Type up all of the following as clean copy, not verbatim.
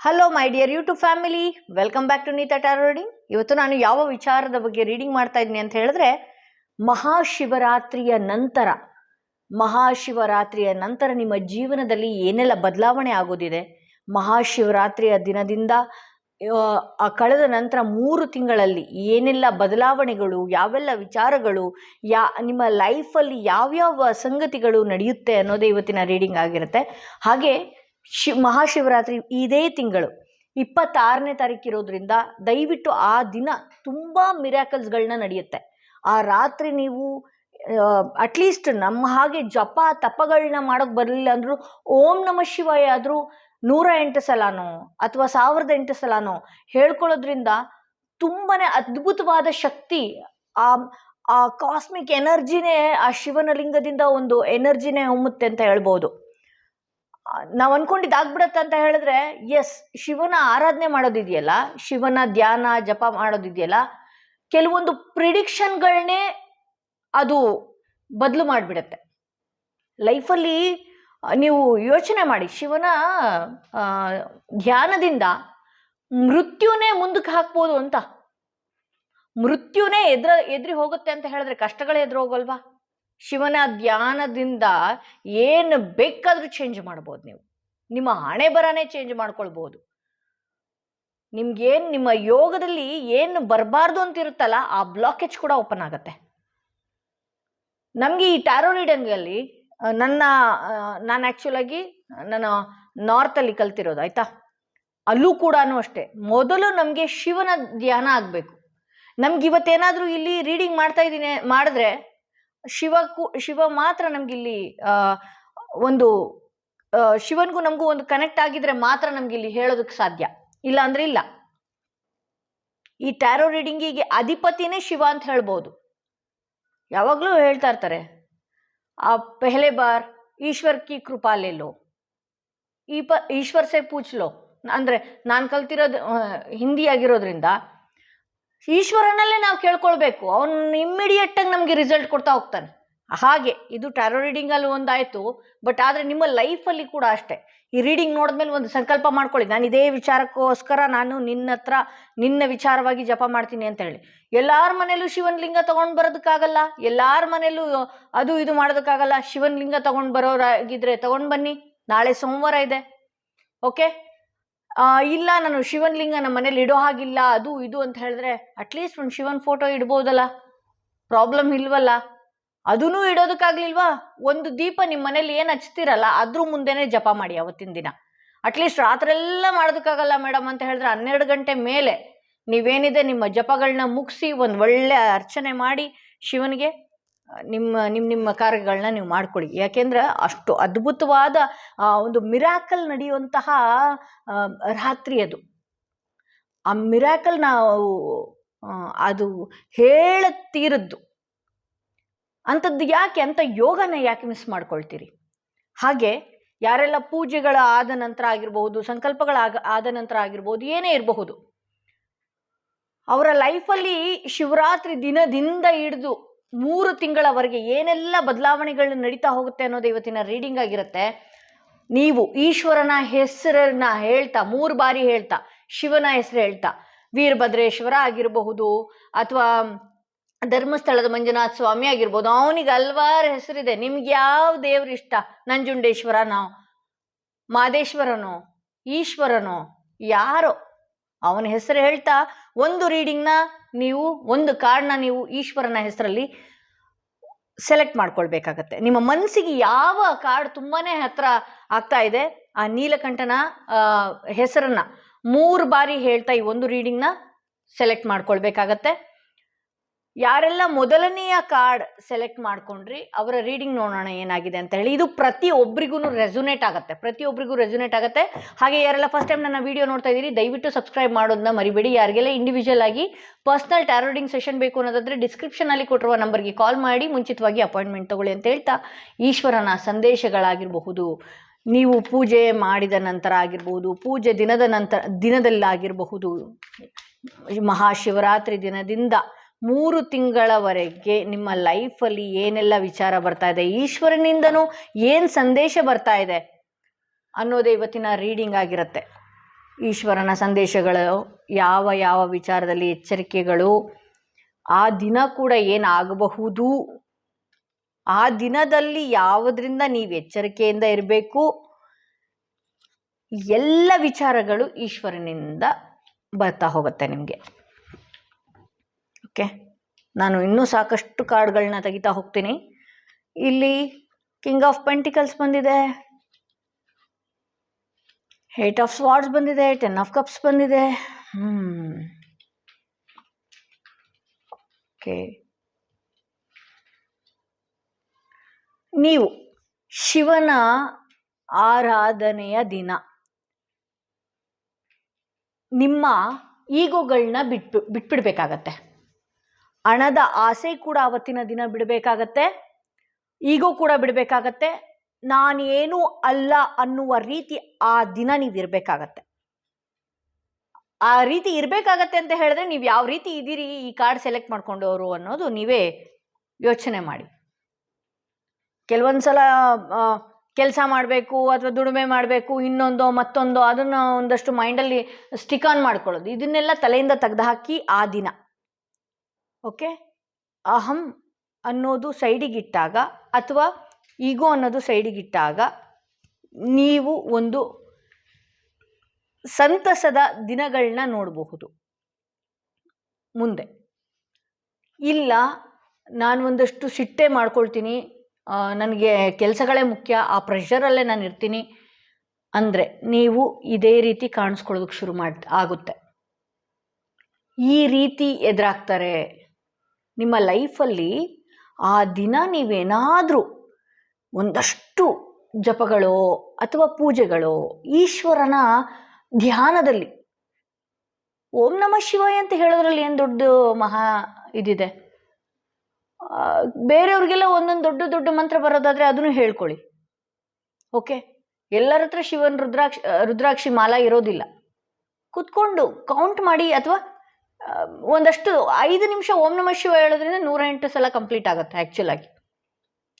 Hello my dear YouTube family, welcome back to Neeta tarot reading. ಇವತ್ತು ನಾನು ಯಾವ ವಿಚಾರದ ಬಗ್ಗೆ ರೀಡಿಂಗ್ ಮಾಡ್ತಾ ಇದ್ದೀನಿ ಅಂತ ಹೇಳಿದ್ರೆ, ಮಹಾಶಿವರಾತ್ರಿಯ ನಂತರ ನಿಮ್ಮ ಜೀವನದಲ್ಲಿ ಏನೆಲ್ಲ ಬದಲಾವಣೆ ಆಗೋದಿದೆ, ಮಹಾಶಿವರಾತ್ರಿಯ ದಿನದಿಂದ ಕಳೆದ ನಂತರ 3 ತಿಂಗಳಲ್ಲಿ ಏನೆಲ್ಲ ಬದಲಾವಣೆಗಳು, ಯಾವೆಲ್ಲ ವಿಚಾರಗಳು, ನಿಮ್ಮ ಲೈಫಲ್ಲಿ ಯಾವ್ಯಾವ ಸಂಗತಿಗಳು ನಡೆಯುತ್ತೆ ಅನ್ನೋದೇ ಇವತ್ತಿನ ರೀಡಿಂಗ್ ಆಗಿರುತ್ತೆ. ಹಾಗೆ ಮಹಾಶಿವರಾತ್ರಿ ಇದೇ ತಿಂಗಳು 26ನೇ ತಾರೀಕು ಇರೋದ್ರಿಂದ ದಯವಿಟ್ಟು ಆ ದಿನ ತುಂಬ ಮಿರಾಕಲ್ಸ್ಗಳನ್ನ ನಡೆಯುತ್ತೆ. ಆ ರಾತ್ರಿ ನೀವು ಅಟ್ಲೀಸ್ಟ್ ನಮ್ಮ ಹಾಗೆ ಜಪ ತಪಗಳನ್ನ ಮಾಡೋಕ್ಕೆ ಬರಲಿಲ್ಲ ಅಂದರೂ ಓಂ ನಮಃ ಶಿವಾಯ ಆದರೂ 108 ಸಲನೋ ಅಥವಾ 1008 ಸಲನೋ ಹೇಳ್ಕೊಳ್ಳೋದ್ರಿಂದ ತುಂಬಾನೇ ಅದ್ಭುತವಾದ ಶಕ್ತಿ, ಆ ಕಾಸ್ಮಿಕ್ ಎನರ್ಜಿನೇ, ಆ ಶಿವನ ಲಿಂಗದಿಂದ ಒಂದು ಎನರ್ಜಿನೇ ಹೊಮ್ಮುತ್ತೆ ಅಂತ ಹೇಳ್ಬೋದು. ನಾವು ಅನ್ಕೊಂಡಿದ್ದಾಗ್ಬಿಡತ್ತೆ ಅಂತ ಹೇಳಿದ್ರೆ, ಎಸ್, ಶಿವನ ಆರಾಧನೆ ಮಾಡೋದಿದೆಯಲ್ಲ, ಶಿವನ ಧ್ಯಾನ ಜಪ ಮಾಡೋದಿದೆಯಲ್ಲ, ಕೆಲವೊಂದು ಪ್ರಿಡಿಕ್ಷನ್ಗಳನ್ನೇ ಅದು ಬದಲು ಮಾಡಿಬಿಡತ್ತೆ. ಲೈಫಲ್ಲಿ ನೀವು ಯೋಚನೆ ಮಾಡಿ, ಶಿವನ ಧ್ಯಾನದಿಂದ ಮೃತ್ಯುನೇ ಮುಂದಕ್ಕೆ ಹಾಕ್ಬೋದು ಅಂತ. ಮೃತ್ಯುನೇ ಎದ್ರಿ ಹೋಗುತ್ತೆ ಅಂತ ಹೇಳಿದ್ರೆ ಕಷ್ಟಗಳೇ ಎದುರು ಹೋಗಲ್ವಾ? ಶಿವನ ಧ್ಯಾನದಿಂದ ಏನು ಬೇಕಾದರೂ ಚೇಂಜ್ ಮಾಡ್ಬೋದು. ನೀವು ನಿಮ್ಮ ಹಣೆ ಬರನೇ ಚೇಂಜ್ ಮಾಡ್ಕೊಳ್ಬೋದು. ನಿಮ್ಗೇನು ನಿಮ್ಮ ಯೋಗದಲ್ಲಿ ಏನು ಬರಬಾರ್ದು ಅಂತ ಇರುತ್ತಲ್ಲ, ಆ ಬ್ಲಾಕೇಜ್ ಕೂಡ ಓಪನ್ ಆಗುತ್ತೆ. ನಮಗೆ ಈ ಟ್ಯಾರೋ ರೀಡಿಂಗಲ್ಲಿ ನಾನು ಆ್ಯಕ್ಚುಲಾಗಿ ನಾನು ನಾರ್ತಲ್ಲಿ ಕಲ್ತಿರೋದು, ಆಯಿತಾ? ಅಲ್ಲೂ ಕೂಡ ಅಷ್ಟೇ, ಮೊದಲು ನಮಗೆ ಶಿವನ ಧ್ಯಾನ ಆಗಬೇಕು. ನಮ್ಗೆ ಇವತ್ತೇನಾದರೂ ಇಲ್ಲಿ ರೀಡಿಂಗ್ ಮಾಡ್ತಾ ಇದ್ದೀನಿ ಮಾಡಿದ್ರೆ ಶಿವ ಮಾತ್ರ ನಮ್ಗಿಲ್ಲಿ ಒಂದು ಶಿವನ್ಗೂ ನಮಗೂ ಒಂದು ಕನೆಕ್ಟ್ ಆಗಿದ್ರೆ ಮಾತ್ರ ನಮ್ಗಿಲ್ಲಿ ಹೇಳೋದಕ್ಕೆ ಸಾಧ್ಯ, ಇಲ್ಲ ಅಂದ್ರೆ ಇಲ್ಲ. ಈ ಟ್ಯಾರೋ ರೀಡಿಂಗಿಗೆ ಅಧಿಪತಿನೇ ಶಿವ ಅಂತ ಹೇಳ್ಬೋದು. ಯಾವಾಗಲೂ ಹೇಳ್ತಾ ಇರ್ತಾರೆ, ಆ ಪೆಹಲೆ ಬಾರ್ ಈಶ್ವರ್ ಕಿ ಕೃಪಾ ಲೇ ಲೋ, ಈಶ್ವರ್ ಸೇ ಪೂಚ್ ಲೋ. ಅಂದರೆ ನಾನು ಕಲ್ತಿರೋದು ಹಿಂದಿ ಆಗಿರೋದ್ರಿಂದ ಈಶ್ವರನಲ್ಲೇ ನಾವು ಕೇಳ್ಕೊಳ್ಬೇಕು, ಅವನು ಇಮ್ಮಿಡಿಯೇಟಾಗಿ ನಮಗೆ ರಿಸಲ್ಟ್ ಕೊಡ್ತಾ ಹೋಗ್ತಾನೆ. ಹಾಗೆ ಇದು ಟ್ಯಾರೋ ರೀಡಿಂಗಲ್ಲಿ ಒಂದಾಯಿತು, ಬಟ್ ಆದರೆ ನಿಮ್ಮ ಲೈಫಲ್ಲಿ ಕೂಡ ಅಷ್ಟೇ. ಈ ರೀಡಿಂಗ್ ನೋಡಿದ್ಮೇಲೆ ಒಂದು ಸಂಕಲ್ಪ ಮಾಡ್ಕೊಳ್ಳಿ, ನಾನು ಇದೇ ವಿಚಾರಕ್ಕೋಸ್ಕರ ನಾನು ನಿನ್ನ ವಿಚಾರವಾಗಿ ಜಪ ಮಾಡ್ತೀನಿ ಅಂತ ಹೇಳಿ. ಎಲ್ಲಾರ ಮನೇಲೂ ಶಿವನ ಲಿಂಗ ತೊಗೊಂಡು ಬರೋದಕ್ಕಾಗಲ್ಲ, ಎಲ್ಲಾರ ಮನೇಲೂ ಅದು ಇದು ಮಾಡೋದಕ್ಕಾಗಲ್ಲ. ಶಿವನ ಲಿಂಗ ತೊಗೊಂಡು ಬರೋರಾಗಿದ್ರೆ ತೊಗೊಂಡು ಬನ್ನಿ, ನಾಳೆ ಸೋಮವಾರ ಇದೆ, ಓಕೆ? ಇಲ್ಲ, ನಾನು ಶಿವನ್ ಲಿಂಗ ನಮ್ಮ ಮನೇಲಿ ಇಡೋ ಹಾಗಿಲ್ಲ, ಅದು ಇದು ಅಂತ ಹೇಳಿದ್ರೆ ಅಟ್ಲೀಸ್ಟ್ ಒಂದು ಶಿವನ್ ಫೋಟೋ ಇಡ್ಬೋದಲ್ಲ, ಪ್ರಾಬ್ಲಮ್ ಇಲ್ವಲ್ಲ. ಅದೂ ಇಡೋದಕ್ಕಾಗ್ಲಿಲ್ವಾ, ಒಂದು ದೀಪ ನಿಮ್ಮ ಮನೇಲಿ ಏನು ಹಚ್ತಿರಲ್ಲ ಅದ್ರ ಮುಂದೆನೇ ಜಪ ಮಾಡಿ ಅವತ್ತಿನ ದಿನ. ಅಟ್ಲೀಸ್ಟ್ ರಾತ್ರೆಲ್ಲ ಮಾಡೋದಕ್ಕಾಗಲ್ಲ ಮೇಡಮ್ ಅಂತ ಹೇಳಿದ್ರೆ 12 ಗಂಟೆ ಮೇಲೆ ನೀವೇನಿದೆ ನಿಮ್ಮ ಜಪಗಳನ್ನ ಮುಗಿಸಿ ಒಂದು ಒಳ್ಳೆ ಅರ್ಚನೆ ಮಾಡಿ ಶಿವನಿಗೆ ನಿಮ್ಮ ಕಾರ್ಯಗಳನ್ನ ನೀವು ಮಾಡ್ಕೊಳ್ಳಿ. ಯಾಕೆಂದ್ರೆ ಅಷ್ಟು ಅದ್ಭುತವಾದ ಒಂದು ಮಿರಾಕಲ್ ನಡೆಯುವಂತಹ ರಾತ್ರಿ ಅದು. ಆ ಮಿರಾಕಲ್ ನಾವು ಅದು ಹೇಳತೀರದ್ದು ಅಂಥದ್ದು ಯಾಕೆ ಅಂತ ಯೋಗನ ಯಾಕೆ ಮಿಸ್ ಮಾಡ್ಕೊಳ್ತೀರಿ? ಹಾಗೆ ಯಾರೆಲ್ಲ ಪೂಜೆಗಳ ಆದ ನಂತರ ಆಗಿರ್ಬಹುದು, ಸಂಕಲ್ಪಗಳ ಆದ ನಂತರ ಆಗಿರ್ಬೋದು, ಏನೇ ಇರಬಹುದು, ಅವರ ಲೈಫಲ್ಲಿ ಶಿವರಾತ್ರಿ ದಿನದಿಂದ ಹಿಡಿದು 3 ತಿಂಗಳವರೆಗೆ ಏನೆಲ್ಲ ಬದಲಾವಣೆಗಳು ನಡೀತಾ ಹೋಗುತ್ತೆ ಅನ್ನೋದು ಇವತ್ತಿನ ರೀಡಿಂಗ್ ಆಗಿರುತ್ತೆ. ನೀವು ಈಶ್ವರನ ಹೆಸರನ್ನ ಹೇಳ್ತಾ 3 ಬಾರಿ ಹೇಳ್ತಾ, ಶಿವನ ಹೆಸರು ಹೇಳ್ತಾ, ವೀರಭದ್ರೇಶ್ವರ ಆಗಿರಬಹುದು ಅಥವಾ ಧರ್ಮಸ್ಥಳದ ಮಂಜುನಾಥ ಸ್ವಾಮಿ ಆಗಿರ್ಬೋದು, ಅವನಿಗೆ ಹಲ್ವಾರು ಹೆಸರಿದೆ. ನಿಮ್ಗೆ ಯಾವ ದೇವ್ರು ಇಷ್ಟ? ನಂಜುಂಡೇಶ್ವರನೋ, ಮಾದೇಶ್ವರನೋ, ಈಶ್ವರನೋ, ಯಾರೋ ಅವನ ಹೆಸರು ಹೇಳ್ತಾ ಒಂದು ರೀಡಿಂಗ್ನ ನೀವು, ಒಂದು ಕಾರ್ಡ್ನ ನೀವು ಈಶ್ವರನ ಹೆಸರಲ್ಲಿ ಸೆಲೆಕ್ಟ್ ಮಾಡ್ಕೊಳ್ಬೇಕಾಗತ್ತೆ. ನಿಮ್ಮ ಮನಸ್ಸಿಗೆ ಯಾವ ಕಾರ್ಡ್ ತುಂಬಾನೇ ಹತ್ರ ಆಗ್ತಾ ಇದೆ, ಆ ನೀಲಕಂಠನ ಹೆಸರನ್ನ 3 ಬಾರಿ ಹೇಳ್ತಾ ಈ ಒಂದು ರೀಡಿಂಗ್ನ ಸೆಲೆಕ್ಟ್ ಮಾಡ್ಕೊಳ್ಬೇಕಾಗತ್ತೆ. ಯಾರೆಲ್ಲ ಮೊದಲನೆಯ ಕಾರ್ಡ್ ಸೆಲೆಕ್ಟ್ ಮಾಡ್ಕೊಂಡ್ರಿ ಅವರ ರೀಡಿಂಗ್ ನೋಡೋಣ ಏನಾಗಿದೆ ಅಂತ ಹೇಳಿ. ಇದು ಪ್ರತಿಯೊಬ್ಬರಿಗೂ ರೆಸೊನೇಟ್ ಆಗುತ್ತೆ. ಹಾಗೆ ಯಾರೆಲ್ಲ ಫಸ್ಟ್ ಟೈಮ್ ನನ್ನ ವಿಡಿಯೋ ನೋಡ್ತಾ ಇದ್ದೀರಿ, ದಯವಿಟ್ಟು ಸಬ್ಸ್ಕ್ರೈಬ್ ಮಾಡೋದನ್ನ ಮರಿಬೇಡಿ. ಯಾರಿಗೆಲ್ಲ ಇಂಡಿವಿಜುವಲ್ ಆಗಿ ಪರ್ಸನಲ್ ಟ್ಯಾರೋ ರೀಡಿಂಗ್ ಸೆಷನ್ ಬೇಕು ಅನ್ನೋದಾದ್ರೆ ಡಿಸ್ಕ್ರಿಪ್ಷನಲ್ಲಿ ಕೊಟ್ಟಿರುವ ನಂಬರ್ಗೆ ಕಾಲ್ ಮಾಡಿ ಮುಂಚಿತವಾಗಿ ಅಪಾಯಿಂಟ್ಮೆಂಟ್ ತಗೊಳ್ಳಿ ಅಂತ ಹೇಳ್ತಾ, ಈಶ್ವರನ ಸಂದೇಶಗಳಾಗಿರಬಹುದು, ನೀವು ಪೂಜೆ ಮಾಡಿದ ನಂತರ ಆಗಿರಬಹುದು, ಪೂಜೆ ದಿನದಲ್ಲಾಗಿರಬಹುದು, ಮಹಾಶಿವರಾತ್ರಿ ದಿನದಿಂದ 3 ತಿಂಗಳವರೆಗೆ ನಿಮ್ಮ ಲೈಫಲ್ಲಿ ಏನೆಲ್ಲ ವಿಚಾರ ಬರ್ತಾ ಇದೆ, ಈಶ್ವರನಿಂದನೂ ಏನು ಸಂದೇಶ ಬರ್ತಾ ಇದೆ ಅನ್ನೋದೇ ಇವತ್ತಿನ ರೀಡಿಂಗ್ ಆಗಿರುತ್ತೆ. ಈಶ್ವರನ ಸಂದೇಶಗಳು, ಯಾವ ಯಾವ ವಿಚಾರದಲ್ಲಿ ಎಚ್ಚರಿಕೆಗಳು, ಆ ದಿನ ಕೂಡ ಏನಾಗಬಹುದು, ಆ ದಿನದಲ್ಲಿ ಯಾವುದರಿಂದ ನೀವು ಎಚ್ಚರಿಕೆಯಿಂದ ಇರಬೇಕು, ಎಲ್ಲ ವಿಚಾರಗಳು ಈಶ್ವರನಿಂದ ಬರ್ತಾ ಹೋಗುತ್ತೆ ನಿಮಗೆ. ಓಕೆ, ನಾನು ಇನ್ನೂ ಸಾಕಷ್ಟು ಕಾರ್ಡ್ಗಳನ್ನ ತೆಗಿತಾ ಹೋಗ್ತೀನಿ. ಇಲ್ಲಿ ಕಿಂಗ್ ಆಫ್ ಪೆಂಟಿಕಲ್ಸ್ ಬಂದಿದೆ, ಏಟ್ ಆಫ್ ಸ್ವಾರ್ಡ್ಸ್ ಬಂದಿದೆ, 10 ಆಫ್ ಕಪ್ಸ್ ಬಂದಿದೆ. ಓಕೆ, ನೀವು ಶಿವನ ಆರಾಧನೆಯ ದಿನ ನಿಮ್ಮ ಈಗೋಗಳನ್ನ ಬಿಟ್ಬಿಡ್ಬೇಕಾಗತ್ತೆ. ಹಣದ ಆಸೆ ಕೂಡ ಅವತ್ತಿನ ದಿನ ಬಿಡಬೇಕಾಗತ್ತೆ, ಈಗೋ ಕೂಡ ಬಿಡಬೇಕಾಗತ್ತೆ. ನಾನೇನು ಅಲ್ಲ ಅನ್ನುವ ರೀತಿ ಆ ದಿನ ನೀವು ಇರಬೇಕಾಗತ್ತೆ. ಆ ರೀತಿ ಇರಬೇಕಾಗತ್ತೆ ಅಂತ ಹೇಳಿದ್ರೆ ನೀವು ಯಾವ ರೀತಿ ಇದ್ದೀರಿ ಈ ಕಾರ್ಡ್ ಸೆಲೆಕ್ಟ್ ಮಾಡ್ಕೊಂಡವರು ಅನ್ನೋದು ನೀವೇ ಯೋಚನೆ ಮಾಡಿ. ಕೆಲವೊಂದ್ಸಲ ಕೆಲಸ ಮಾಡಬೇಕು ಅಥವಾ ದುಡಿಮೆ ಮಾಡಬೇಕು, ಇನ್ನೊಂದೋ ಮತ್ತೊಂದೋ, ಅದನ್ನು ಒಂದಷ್ಟು ಮೈಂಡಲ್ಲಿ ಸ್ಟಿಕ್ ಆನ್ ಮಾಡ್ಕೊಳ್ಳೋದು, ಇದನ್ನೆಲ್ಲ ತಲೆಯಿಂದ ತೆಗೆದುಹಾಕಿ ಆ ದಿನ, ಓಕೆ, ಅಹಂ ಅನ್ನೋದು ಸೈಡಿಗಿಟ್ಟಾಗ ಅಥವಾ ಈಗೋ ಅನ್ನೋದು ಸೈಡಿಗಿಟ್ಟಾಗ ನೀವು ಒಂದು ಸಂತಸದ ದಿನಗಳನ್ನ ನೋಡಬಹುದು. ಮುಂದೆ ಇಲ್ಲ ನಾನು ಒಂದಷ್ಟು ಸಿಟ್ಟೆ ಮಾಡ್ಕೊಳ್ತೀನಿ, ನನಗೆ ಕೆಲಸಗಳೇ ಮುಖ್ಯ, ಆ ಪ್ರೆಷರಲ್ಲೇ ನಾನು ಇರ್ತೀನಿ ಅಂದರೆ ನೀವು ಇದೇ ರೀತಿ ಕಾಣಿಸ್ಕೊಳ್ಳೋದಕ್ಕೆ ಶುರು ಆಗುತ್ತೆ. ಈ ರೀತಿ ಎದುರಾಗ್ತಾರೆ ನಿಮ್ಮ ಲೈಫಲ್ಲಿ. ಆ ದಿನ ನೀವೇನಾದರೂ ಒಂದಷ್ಟು ಜಪಗಳೋ ಅಥವಾ ಪೂಜೆಗಳೋ, ಈಶ್ವರನ ಧ್ಯಾನದಲ್ಲಿ ಓಂ ನಮಃ ಶಿವಾಯ ಅಂತ ಹೇಳೋದ್ರಲ್ಲಿ ಏನು ದೊಡ್ಡ ಮಹಾ ಇದಿದೆ. ಬೇರೆಯವ್ರಿಗೆಲ್ಲ ಒಂದೊಂದು ದೊಡ್ಡ ದೊಡ್ಡ ಮಂತ್ರ ಬರೋದಾದರೆ ಅದನ್ನು ಹೇಳ್ಕೊಳ್ಳಿ. ಓಕೆ, ಎಲ್ಲರ ಹತ್ರ ಶಿವನ್ ರುದ್ರಾಕ್ಷಿ ಮಾಲಾ ಇರೋದಿಲ್ಲ. ಕುತ್ಕೊಂಡು ಕೌಂಟ್ ಮಾಡಿ, ಅಥವಾ ಒಂದಷ್ಟು 5 ನಿಮಿಷ ಓಂ ನಮಃ ಶಿವ ಹೇಳೋದ್ರಿಂದ 108 ಸಲ ಕಂಪ್ಲೀಟ್ ಆಗುತ್ತೆ ಆ್ಯಕ್ಚುಲಾಗಿ.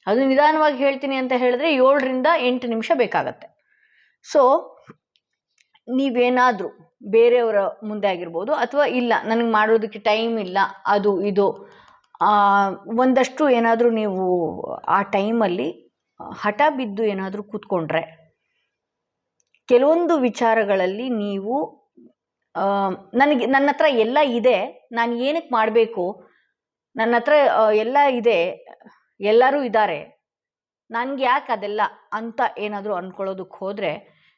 ಅದು ನಿಧಾನವಾಗಿ ಹೇಳ್ತೀನಿ ಅಂತ ಹೇಳಿದ್ರೆ 7 ರಿಂದ 8 ನಿಮಿಷ ಬೇಕಾಗತ್ತೆ. ಸೊ ನೀವೇನಾದರೂ ಬೇರೆಯವರ ಮುಂದೆ ಆಗಿರ್ಬೋದು, ಅಥವಾ ಇಲ್ಲ ನನಗೆ ಮಾಡೋದಕ್ಕೆ ಟೈಮ್ ಇಲ್ಲ, ಅದು ಇದು ಒಂದಷ್ಟು ಏನಾದರೂ ನೀವು ಆ ಟೈಮಲ್ಲಿ ಹಠ ಬಿದ್ದು ಏನಾದರೂ ಕೂತ್ಕೊಂಡ್ರೆ, ಕೆಲವೊಂದು ವಿಚಾರಗಳಲ್ಲಿ ನೀವು ನನ್ನ ಹತ್ರ ಎಲ್ಲ ಇದೆ, ನಾನು ಏನಕ್ಕೆ ಮಾಡಬೇಕು, ನನ್ನ ಹತ್ರ ಎಲ್ಲ ಇದೆ, ಎಲ್ಲರೂ ಇದ್ದಾರೆ, ನನಗೆ ಯಾಕೆ ಅದೆಲ್ಲ ಅಂತ ಏನಾದರೂ ಅಂದ್ಕೊಳ್ಳೋದಕ್ಕೆ ಹೋದರೆ,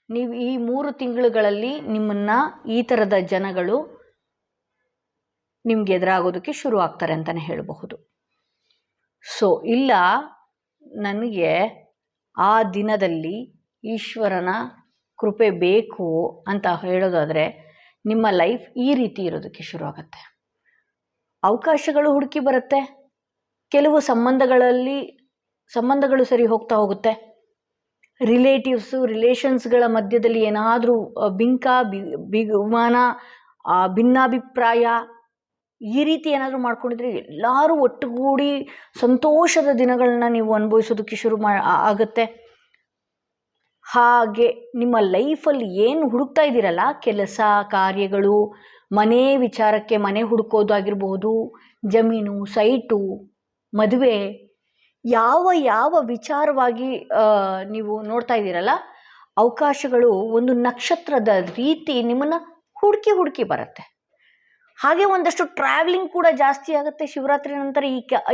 ನೀವು ಈ 3 ತಿಂಗಳುಗಳಲ್ಲಿ ನಿಮ್ಮನ್ನು ಈ ಥರದ ಜನಗಳು ನಿಮ್ಗೆ ಎದುರಾಗೋದಕ್ಕೆ ಶುರು ಆಗ್ತಾರೆ ಅಂತಲೇ ಹೇಳಬಹುದು. ಸೊ ಇಲ್ಲ, ನನಗೆ ಆ ದಿನದಲ್ಲಿ ಈಶ್ವರನ ಕೃಪೆ ಬೇಕು ಅಂತ ಹೇಳೋದಾದರೆ ನಿಮ್ಮ ಲೈಫ್ ಈ ರೀತಿ ಇರೋದಕ್ಕೆ ಶುರು ಆಗುತ್ತೆ. ಅವಕಾಶಗಳು ಹುಡುಕಿ ಬರುತ್ತೆ. ಕೆಲವು ಸಂಬಂಧಗಳು ಸರಿ ಹೋಗ್ತಾ ಹೋಗುತ್ತೆ. ರಿಲೇಷನ್ಸ್ಗಳ ಮಧ್ಯದಲ್ಲಿ ಏನಾದರೂ ಬಿಗುಮಾನ, ಭಿನ್ನಾಭಿಪ್ರಾಯ, ಈ ರೀತಿ ಏನಾದರೂ ಮಾಡ್ಕೊಂಡಿದ್ರೆ ಎಲ್ಲರೂ ಒಟ್ಟುಗೂಡಿ ಸಂತೋಷದ ದಿನಗಳನ್ನ ನೀವು ಅನುಭವಿಸೋದಕ್ಕೆ ಶುರು ಆಗುತ್ತೆ. ಹಾಗೆ ನಿಮ್ಮ ಲೈಫಲ್ಲಿ ಏನು ಹುಡುಕ್ತಾ ಇದ್ದೀರಲ್ಲ, ಕೆಲಸ ಕಾರ್ಯಗಳು, ಮನೆ ವಿಚಾರಕ್ಕೆ ಮನೆ ಹುಡುಕೋದಾಗಿರ್ಬೋದು, ಜಮೀನು, ಸೈಟು, ಮದುವೆ, ಯಾವ ವಿಚಾರವಾಗಿ ನೀವು ನೋಡ್ತಾ ಇದ್ದೀರಲ್ಲ, ಅವಕಾಶಗಳು ಒಂದು ನಕ್ಷತ್ರದ ರೀತಿ ನಿಮ್ಮನ್ನು ಹುಡುಕಿ ಬರುತ್ತೆ. ಹಾಗೆ ಒಂದಷ್ಟು ಟ್ರಾವೆಲಿಂಗ್ ಕೂಡ ಜಾಸ್ತಿ ಆಗುತ್ತೆ ಶಿವರಾತ್ರಿ ನಂತರ.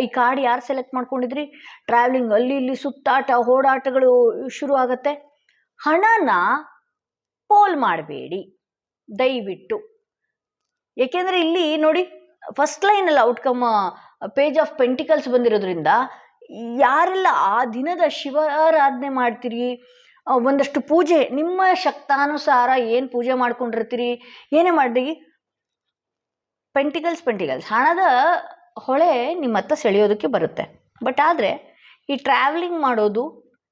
ಈ ಕಾರ್ಡ್ ಯಾರು ಸೆಲೆಕ್ಟ್ ಮಾಡ್ಕೊಂಡಿದ್ರಿ, ಟ್ರಾವೆಲಿಂಗ್, ಅಲ್ಲಿ ಇಲ್ಲಿ ಸುತ್ತಾಟ, ಓಡಾಟಗಳು ಶುರು ಆಗುತ್ತೆ. ಹಣನ ಪೋಲ್ ಮಾಡಬೇಡಿ ದಯವಿಟ್ಟು. ಏಕೆಂದರೆ ಇಲ್ಲಿ ನೋಡಿ, ಫಸ್ಟ್ ಲೈನಲ್ಲಿ ಔಟ್ಕಮ್ ಪೇಜ್ ಆಫ್ ಪೆಂಟಿಕಲ್ಸ್ ಬಂದಿರೋದ್ರಿಂದ ಯಾರೆಲ್ಲ ಆ ದಿನದ ಶಿವಾರಾಧನೆ ಮಾಡ್ತೀರಿ, ಒಂದಷ್ಟು ಪೂಜೆ ನಿಮ್ಮ ಶಕ್ತಾನುಸಾರ ಏನು ಪೂಜೆ ಮಾಡ್ಕೊಂಡಿರ್ತೀರಿ, ಏನೇ ಮಾಡಿ, ಪೆಂಟಿಕಲ್ಸ್ ಹಣದ ಹೊಳೆ ನಿಮ್ಮ ಹತ್ರ ಸೆಳೆಯೋದಕ್ಕೆ ಬರುತ್ತೆ. ಬಟ್ ಆದರೆ ಈ ಟ್ರಾವೆಲಿಂಗ್ ಮಾಡೋದು,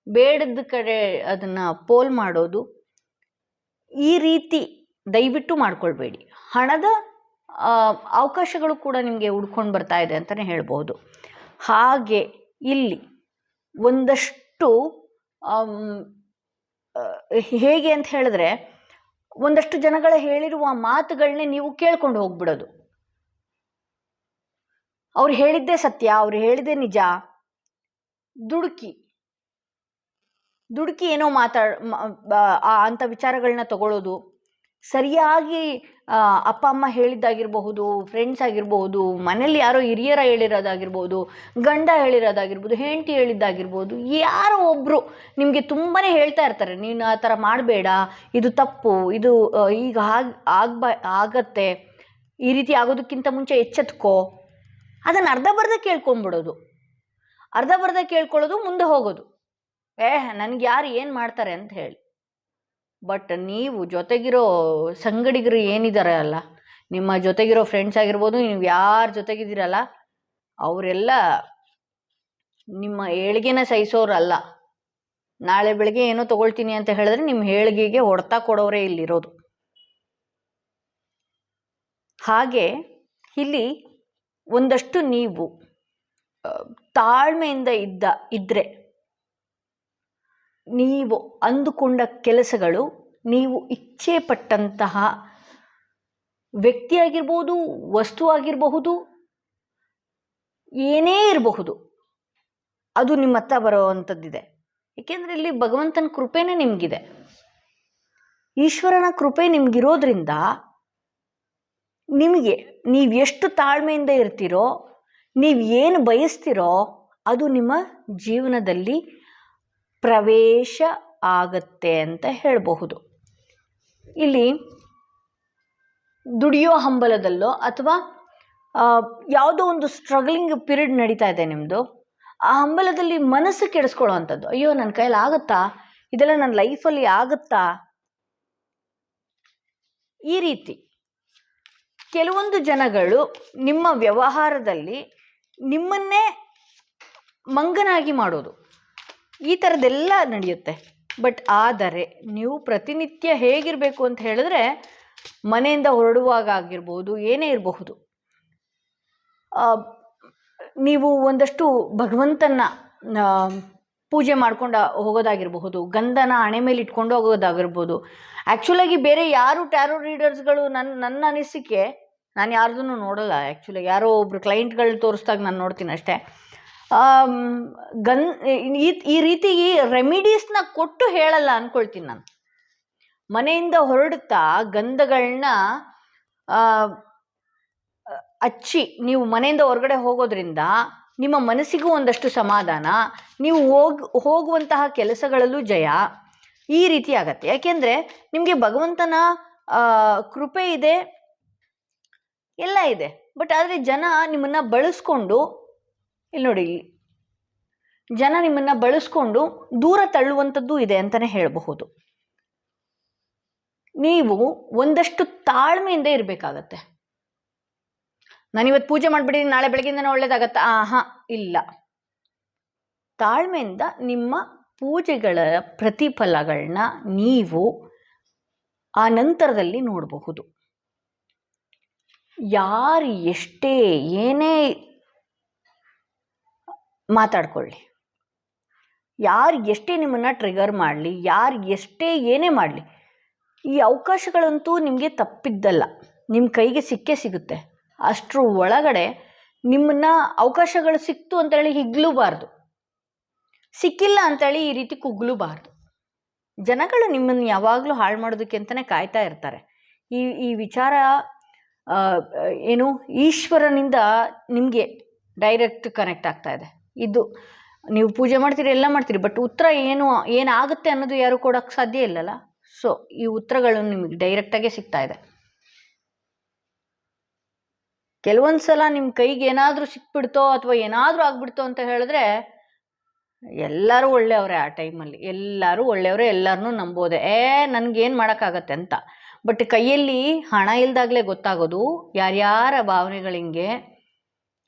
ಬೇಡದ ಕಡೆ ಅದನ್ನು ಪೋಲ್ ಮಾಡೋದು, ಈ ರೀತಿ ದಯವಿಟ್ಟು ಮಾಡ್ಕೊಳ್ಬೇಡಿ. ಹಣದ ಅವಕಾಶಗಳು ಕೂಡ ನಿಮಗೆ ಹುಡ್ಕೊಂಡು ಬರ್ತಾ ಇದೆ ಅಂತಲೇ ಹೇಳ್ಬೋದು. ಹಾಗೆ ಇಲ್ಲಿ ಒಂದಷ್ಟು ಹೇಗೆ ಅಂತ ಹೇಳಿದ್ರೆ, ಒಂದಷ್ಟು ಜನಗಳ ಹೇಳಿರುವ ಮಾತುಗಳನ್ನೇ ನೀವು ಕೇಳ್ಕೊಂಡು ಹೋಗ್ಬಿಡೋದು. ಅವ್ರು ಹೇಳಿದ್ದೇ ಸತ್ಯ, ಅವ್ರು ಹೇಳಿದ್ದೇ ನಿಜ. ದುಡುಕಿ ಏನೋ ಅಂಥ ವಿಚಾರಗಳನ್ನ ತಗೊಳ್ಳೋದು. ಸರಿಯಾಗಿ ಅಪ್ಪ ಅಮ್ಮ ಹೇಳಿದ್ದಾಗಿರಬಹುದು, ಫ್ರೆಂಡ್ಸ್ ಆಗಿರಬಹುದು, ಮನೇಲಿ ಯಾರೋ ಹಿರಿಯರ ಹೇಳಿರೋದಾಗಿರ್ಬೋದು, ಗಂಡ ಹೇಳಿರೋದಾಗಿರ್ಬೋದು, ಹೆಂಡತಿ ಹೇಳಿದ್ದಾಗಿರ್ಬೋದು, ಯಾರೋ ಒಬ್ಬರು ನಿಮಗೆ ತುಂಬಾ ಹೇಳ್ತಾ ಇರ್ತಾರೆ, ನೀನು ಆ ಥರ ಮಾಡಬೇಡ, ಇದು ತಪ್ಪು, ಇದು ಈಗ ಆಗತ್ತೆ, ಈ ರೀತಿ ಆಗೋದಕ್ಕಿಂತ ಮುಂಚೆ ಎಚ್ಚೆತ್ಕೋ. ಅದನ್ನು ಅರ್ಧ ಕೇಳ್ಕೊಂಡ್ಬಿಡೋದು, ಅರ್ಧ ಕೇಳ್ಕೊಳ್ಳೋದು, ಮುಂದೆ ಹೋಗೋದು. ನನಗೆ ಯಾರು ಏನು ಮಾಡ್ತಾರೆ ಅಂತ ಹೇಳಿ. ಬಟ್ ನೀವು ಜೊತೆಗಿರೋ ಸಂಗಡಿಗರು ಏನಿದ್ದಾರೆ ಅಲ್ಲ, ನಿಮ್ಮ ಜೊತೆಗಿರೋ ಫ್ರೆಂಡ್ಸ್ ಆಗಿರ್ಬೋದು, ನೀವು ಯಾರ ಜೊತೆಗಿದ್ದೀರಲ್ಲ, ಅವರೆಲ್ಲ ನಿಮ್ಮ ಏಳಿಗೆನ ಸಹಿಸೋರಲ್ಲ. ನಾಳೆ ಬೆಳಗ್ಗೆ ಏನೋ ತಗೊಳ್ತೀನಿ ಅಂತ ಹೇಳಿದ್ರೆ ನಿಮ್ಮ ಏಳಿಗೆಗೆ ಹೊಡ್ತಾ ಕೊಡೋರೇ ಇಲ್ಲಿರೋದು. ಹಾಗೆ ಇಲ್ಲಿ ಒಂದಷ್ಟು ನೀವು ತಾಳ್ಮೆಯಿಂದ ಇದ್ದರೆ ನೀವು ಅಂದುಕೊಂಡ ಕೆಲಸಗಳು, ನೀವು ಇಚ್ಛೆ ಪಟ್ಟಂತಹ ವ್ಯಕ್ತಿ ಆಗಿರ್ಬೋದು, ವಸ್ತು ಆಗಿರಬಹುದು, ಏನೇ ಇರಬಹುದು, ಅದು ನಿಮ್ಮ ಹತ್ರ ಬರೋವಂಥದ್ದಿದೆ. ಏಕೆಂದರೆ ಇಲ್ಲಿ ಭಗವಂತನ ಕೃಪೆನೇ ನಿಮಗಿದೆ, ಈಶ್ವರನ ಕೃಪೆ ನಿಮಗಿರೋದ್ರಿಂದ ನಿಮಗೆ ನೀವು ಎಷ್ಟು ತಾಳ್ಮೆಯಿಂದ ಇರ್ತೀರೋ, ನೀವು ಏನು ಬಯಸ್ತೀರೋ ಅದು ನಿಮ್ಮ ಜೀವನದಲ್ಲಿ ಪ್ರವೇಶ ಆಗತ್ತೆ ಅಂತ ಹೇಳಬಹುದು. ಇಲ್ಲಿ ದುಡಿಯೋ ಹಂಬಲದಲ್ಲೋ ಅಥವಾ ಯಾವುದೋ ಒಂದು ಸ್ಟ್ರಗ್ಲಿಂಗ್ ಪೀರಿಯಡ್ ನಡೀತಾ ಇದೆ ನಿಮ್ಮದು, ಆ ಹಂಬಲದಲ್ಲಿ ಮನಸ್ಸು ಕೆಡಿಸ್ಕೊಳ್ಳೋ ಅಂಥದ್ದು, ಅಯ್ಯೋ ನನ್ನ ಕೈಯಲ್ಲಿ ಆಗುತ್ತಾ, ಇದೆಲ್ಲ ನನ್ನ ಲೈಫಲ್ಲಿ ಆಗುತ್ತಾ, ಈ ರೀತಿ ಕೆಲವೊಂದು ಜನಗಳು ನಿಮ್ಮ ವ್ಯವಹಾರದಲ್ಲಿ ನಿಮ್ಮನ್ನೇ ಮಂಗನಾಗಿ ಮಾಡೋದು, ಈ ಥರದ್ದೆಲ್ಲ ನಡೆಯುತ್ತೆ. ಬಟ್ ಆದರೆ ನೀವು ಪ್ರತಿನಿತ್ಯ ಹೇಗಿರಬೇಕು ಅಂತ ಹೇಳಿದ್ರೆ, ಮನೆಯಿಂದ ಹೊರಡುವಾಗ ಆಗಿರ್ಬೋದು, ಏನೇ ಇರಬಹುದು, ನೀವು ಒಂದಷ್ಟು ಭಗವಂತನ ಪೂಜೆ ಮಾಡ್ಕೊಂಡು ಹೋಗೋದಾಗಿರಬಹುದು, ಗಂಧನ ಹಣೆ ಮೇಲೆ ಇಟ್ಕೊಂಡು ಹೋಗೋದಾಗಿರ್ಬೋದು. ಆ್ಯಕ್ಚುಲಾಗಿ ಬೇರೆ ಯಾರು ಟ್ಯಾರೋ ರೀಡರ್ಸ್ಗಳು ನನ್ನ ಅನಿಸಿಕೆ, ನಾನು ಯಾರ್ದೂ ನೋಡೋಲ್ಲ. ಆ್ಯಕ್ಚುಲಾಗಿ ಯಾರೋ ಒಬ್ರು ಕ್ಲೈಂಟ್ಗಳನ್ನ ತೋರಿಸ್ದಾಗ ನಾನು ನೋಡ್ತೀನಿ ಅಷ್ಟೇ. ಈ ರೀತಿ ರೆಮಿಡೀಸ್ನ ಕೊಟ್ಟು ಹೇಳಲ್ಲ ಅಂದ್ಕೊಳ್ತೀನಿ ನಾನು. ಮನೆಯಿಂದ ಹೊರಡುತ್ತಾ ಗಂಧಗಳನ್ನ ಹಚ್ಚಿ ನೀವು ಮನೆಯಿಂದ ಹೊರಗಡೆ ಹೋಗೋದ್ರಿಂದ ನಿಮ್ಮ ಮನಸ್ಸಿಗೂ ಒಂದಷ್ಟು ಸಮಾಧಾನ, ನೀವು ಹೋಗುವಂತಹ ಕೆಲಸಗಳಲ್ಲೂ ಜಯ, ಈ ರೀತಿ ಆಗತ್ತೆ. ಯಾಕೆಂದರೆ ನಿಮಗೆ ಭಗವಂತನ ಕೃಪೆ ಇದೆ, ಎಲ್ಲ ಇದೆ. ಬಟ್ ಆದರೆ ಜನ ನಿಮ್ಮನ್ನು ಬಳಸ್ಕೊಂಡು, ಇಲ್ಲಿ ನೋಡಿ, ಜನ ನಿಮ್ಮನ್ನು ಬಳಸ್ಕೊಂಡು ದೂರ ತಳ್ಳುವಂಥದ್ದು ಇದೆ ಅಂತಲೇ ಹೇಳಬಹುದು. ನೀವು ಒಂದಷ್ಟು ತಾಳ್ಮೆಯಿಂದ ಇರಬೇಕಾಗತ್ತೆ. ನಾನಿವತ್ತು ಪೂಜೆ ಮಾಡಿಬಿಟ್ಟಿದ್ದೀನಿ, ನಾಳೆ ಬೆಳಗ್ಗೆಯಿಂದನೇ ಒಳ್ಳೇದಾಗತ್ತಾ? ಇಲ್ಲ. ತಾಳ್ಮೆಯಿಂದ ನಿಮ್ಮ ಪೂಜೆಗಳ ಪ್ರತಿಫಲಗಳನ್ನ ನೀವು ಆ ನಂತರದಲ್ಲಿ ನೋಡಬಹುದು. ಯಾರು ಎಷ್ಟೇ ಏನೇ ಮಾತಾಡ್ಕೊಳ್ಳಿ, ಯಾರು ಎಷ್ಟೇ ನಿಮ್ಮನ್ನು ಟ್ರಿಗರ್ ಮಾಡಲಿ, ಯಾರು ಎಷ್ಟೇ ಏನೇ ಮಾಡಲಿ, ಈ ಅವಕಾಶಗಳಂತೂ ನಿಮಗೆ ತಪ್ಪಿದ್ದಲ್ಲ, ನಿಮ್ಮ ಕೈಗೆ ಸಿಕ್ಕೇ ಸಿಗುತ್ತೆ. ಅಷ್ಟರ ಒಳಗಡೆ ನಿಮ್ಮನ್ನು ಅವಕಾಶಗಳು ಸಿಕ್ತು ಅಂತೇಳಿ ಹಿಗ್ಲೂಬಾರ್ದು, ಸಿಕ್ಕಿಲ್ಲ ಅಂತೇಳಿ ಈ ರೀತಿ ಕುಗ್ಲೂಬಾರ್ದು. ಜನಗಳು ನಿಮ್ಮನ್ನು ಯಾವಾಗಲೂ ಹಾಳು ಮಾಡೋದಕ್ಕೆ ಅಂತಲೇ ಕಾಯ್ತಾ ಇರ್ತಾರೆ. ಈ ವಿಚಾರ ಏನು ಈಶ್ವರನಿಂದ ನಿಮಗೆ ಡೈರೆಕ್ಟ್ ಕನೆಕ್ಟ್ ಆಗ್ತಾ ಇದೆ. ಇದು ನೀವು ಪೂಜೆ ಮಾಡ್ತೀರಿ, ಎಲ್ಲ ಮಾಡ್ತೀರಿ, ಬಟ್ ಉತ್ತರ ಏನಾಗುತ್ತೆ ಅನ್ನೋದು ಯಾರು ಕೊಡೋಕ್ಕೆ ಸಾಧ್ಯ ಇಲ್ಲಲ್ಲ. ಸೊ ಈ ಉತ್ತರಗಳು ನಿಮಗೆ ಡೈರೆಕ್ಟಾಗೇ ಸಿಗ್ತಾ ಇದೆ. ಕೆಲವೊಂದು ಸಲ ನಿಮ್ಮ ಕೈಗೆ ಏನಾದರೂ ಸಿಕ್ಬಿಡ್ತೋ ಅಥವಾ ಏನಾದರೂ ಆಗ್ಬಿಡ್ತೋ ಅಂತ ಹೇಳಿದ್ರೆ ಎಲ್ಲರೂ ಒಳ್ಳೆಯವರೇ. ಆ ಟೈಮಲ್ಲಿ ಎಲ್ಲರೂ ಒಳ್ಳೆಯವರೇ, ಎಲ್ಲರನ್ನೂ ನಂಬೋದೆ, ನನಗೇನು ಮಾಡೋಕ್ಕಾಗತ್ತೆ ಅಂತ. ಬಟ್ ಕೈಯಲ್ಲಿ ಹಣ ಇಲ್ದಾಗಲೇ ಗೊತ್ತಾಗೋದು ಯಾರ್ಯಾರ ಭಾವನೆಗಳು. ಹಿಂಗೆ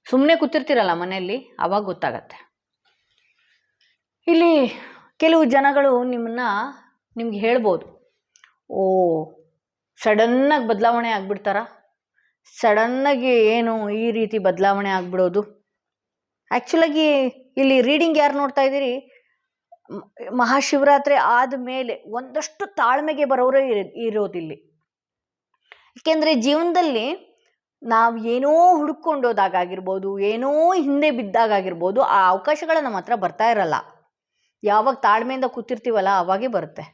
ಸುಮ್ಮನೆ ಕೂತಿರ್ತೀರಲ್ಲ ಮನೆಯಲ್ಲಿ, ಆವಾಗ ಗೊತ್ತಾಗತ್ತೆ. ಇಲ್ಲಿ ಕೆಲವು ಜನಗಳು ನಿಮ್ಗೆ ಹೇಳ್ಬೋದು, ಸಡನ್ನಾಗಿ ಬದಲಾವಣೆ ಆಗ್ಬಿಡ್ತಾರ, ಸಡನ್ನಾಗಿ ಏನು ಈ ರೀತಿ ಬದಲಾವಣೆ ಆಗ್ಬಿಡೋದು. ಆ್ಯಕ್ಚುಲಾಗಿ ಇಲ್ಲಿ ರೀಡಿಂಗ್ ಯಾರು ನೋಡ್ತಾ ಇದ್ದೀರಿ, ಮಹಾಶಿವರಾತ್ರಿ ಆದಮೇಲೆ ಒಂದಷ್ಟು ತಾಳ್ಮೆಗೆ ಬರೋರೇ ಇರೋದಿಲ್ಲಿ. ಏಕೆಂದರೆ ಜೀವನದಲ್ಲಿ ನಾವು ಏನೋ ಹುಡುಕೊಂಡೋದಾಗಿರ್ಬೋದು, ಏನೋ ಹಿಂದೆ ಬಿದ್ದಾಗಿರ್ಬೋದು, ಆ ಅವಕಾಶಗಳು ನಮ್ಮ ಹತ್ರ ಬರ್ತಾ ಇರಲ್ಲ. ಯಾವಾಗ ತಾಳ್ಮೆಯಿಂದ ಕೂತಿರ್ತೀವಲ್ಲ ಅವಾಗೇ ಬರುತ್ತೆ.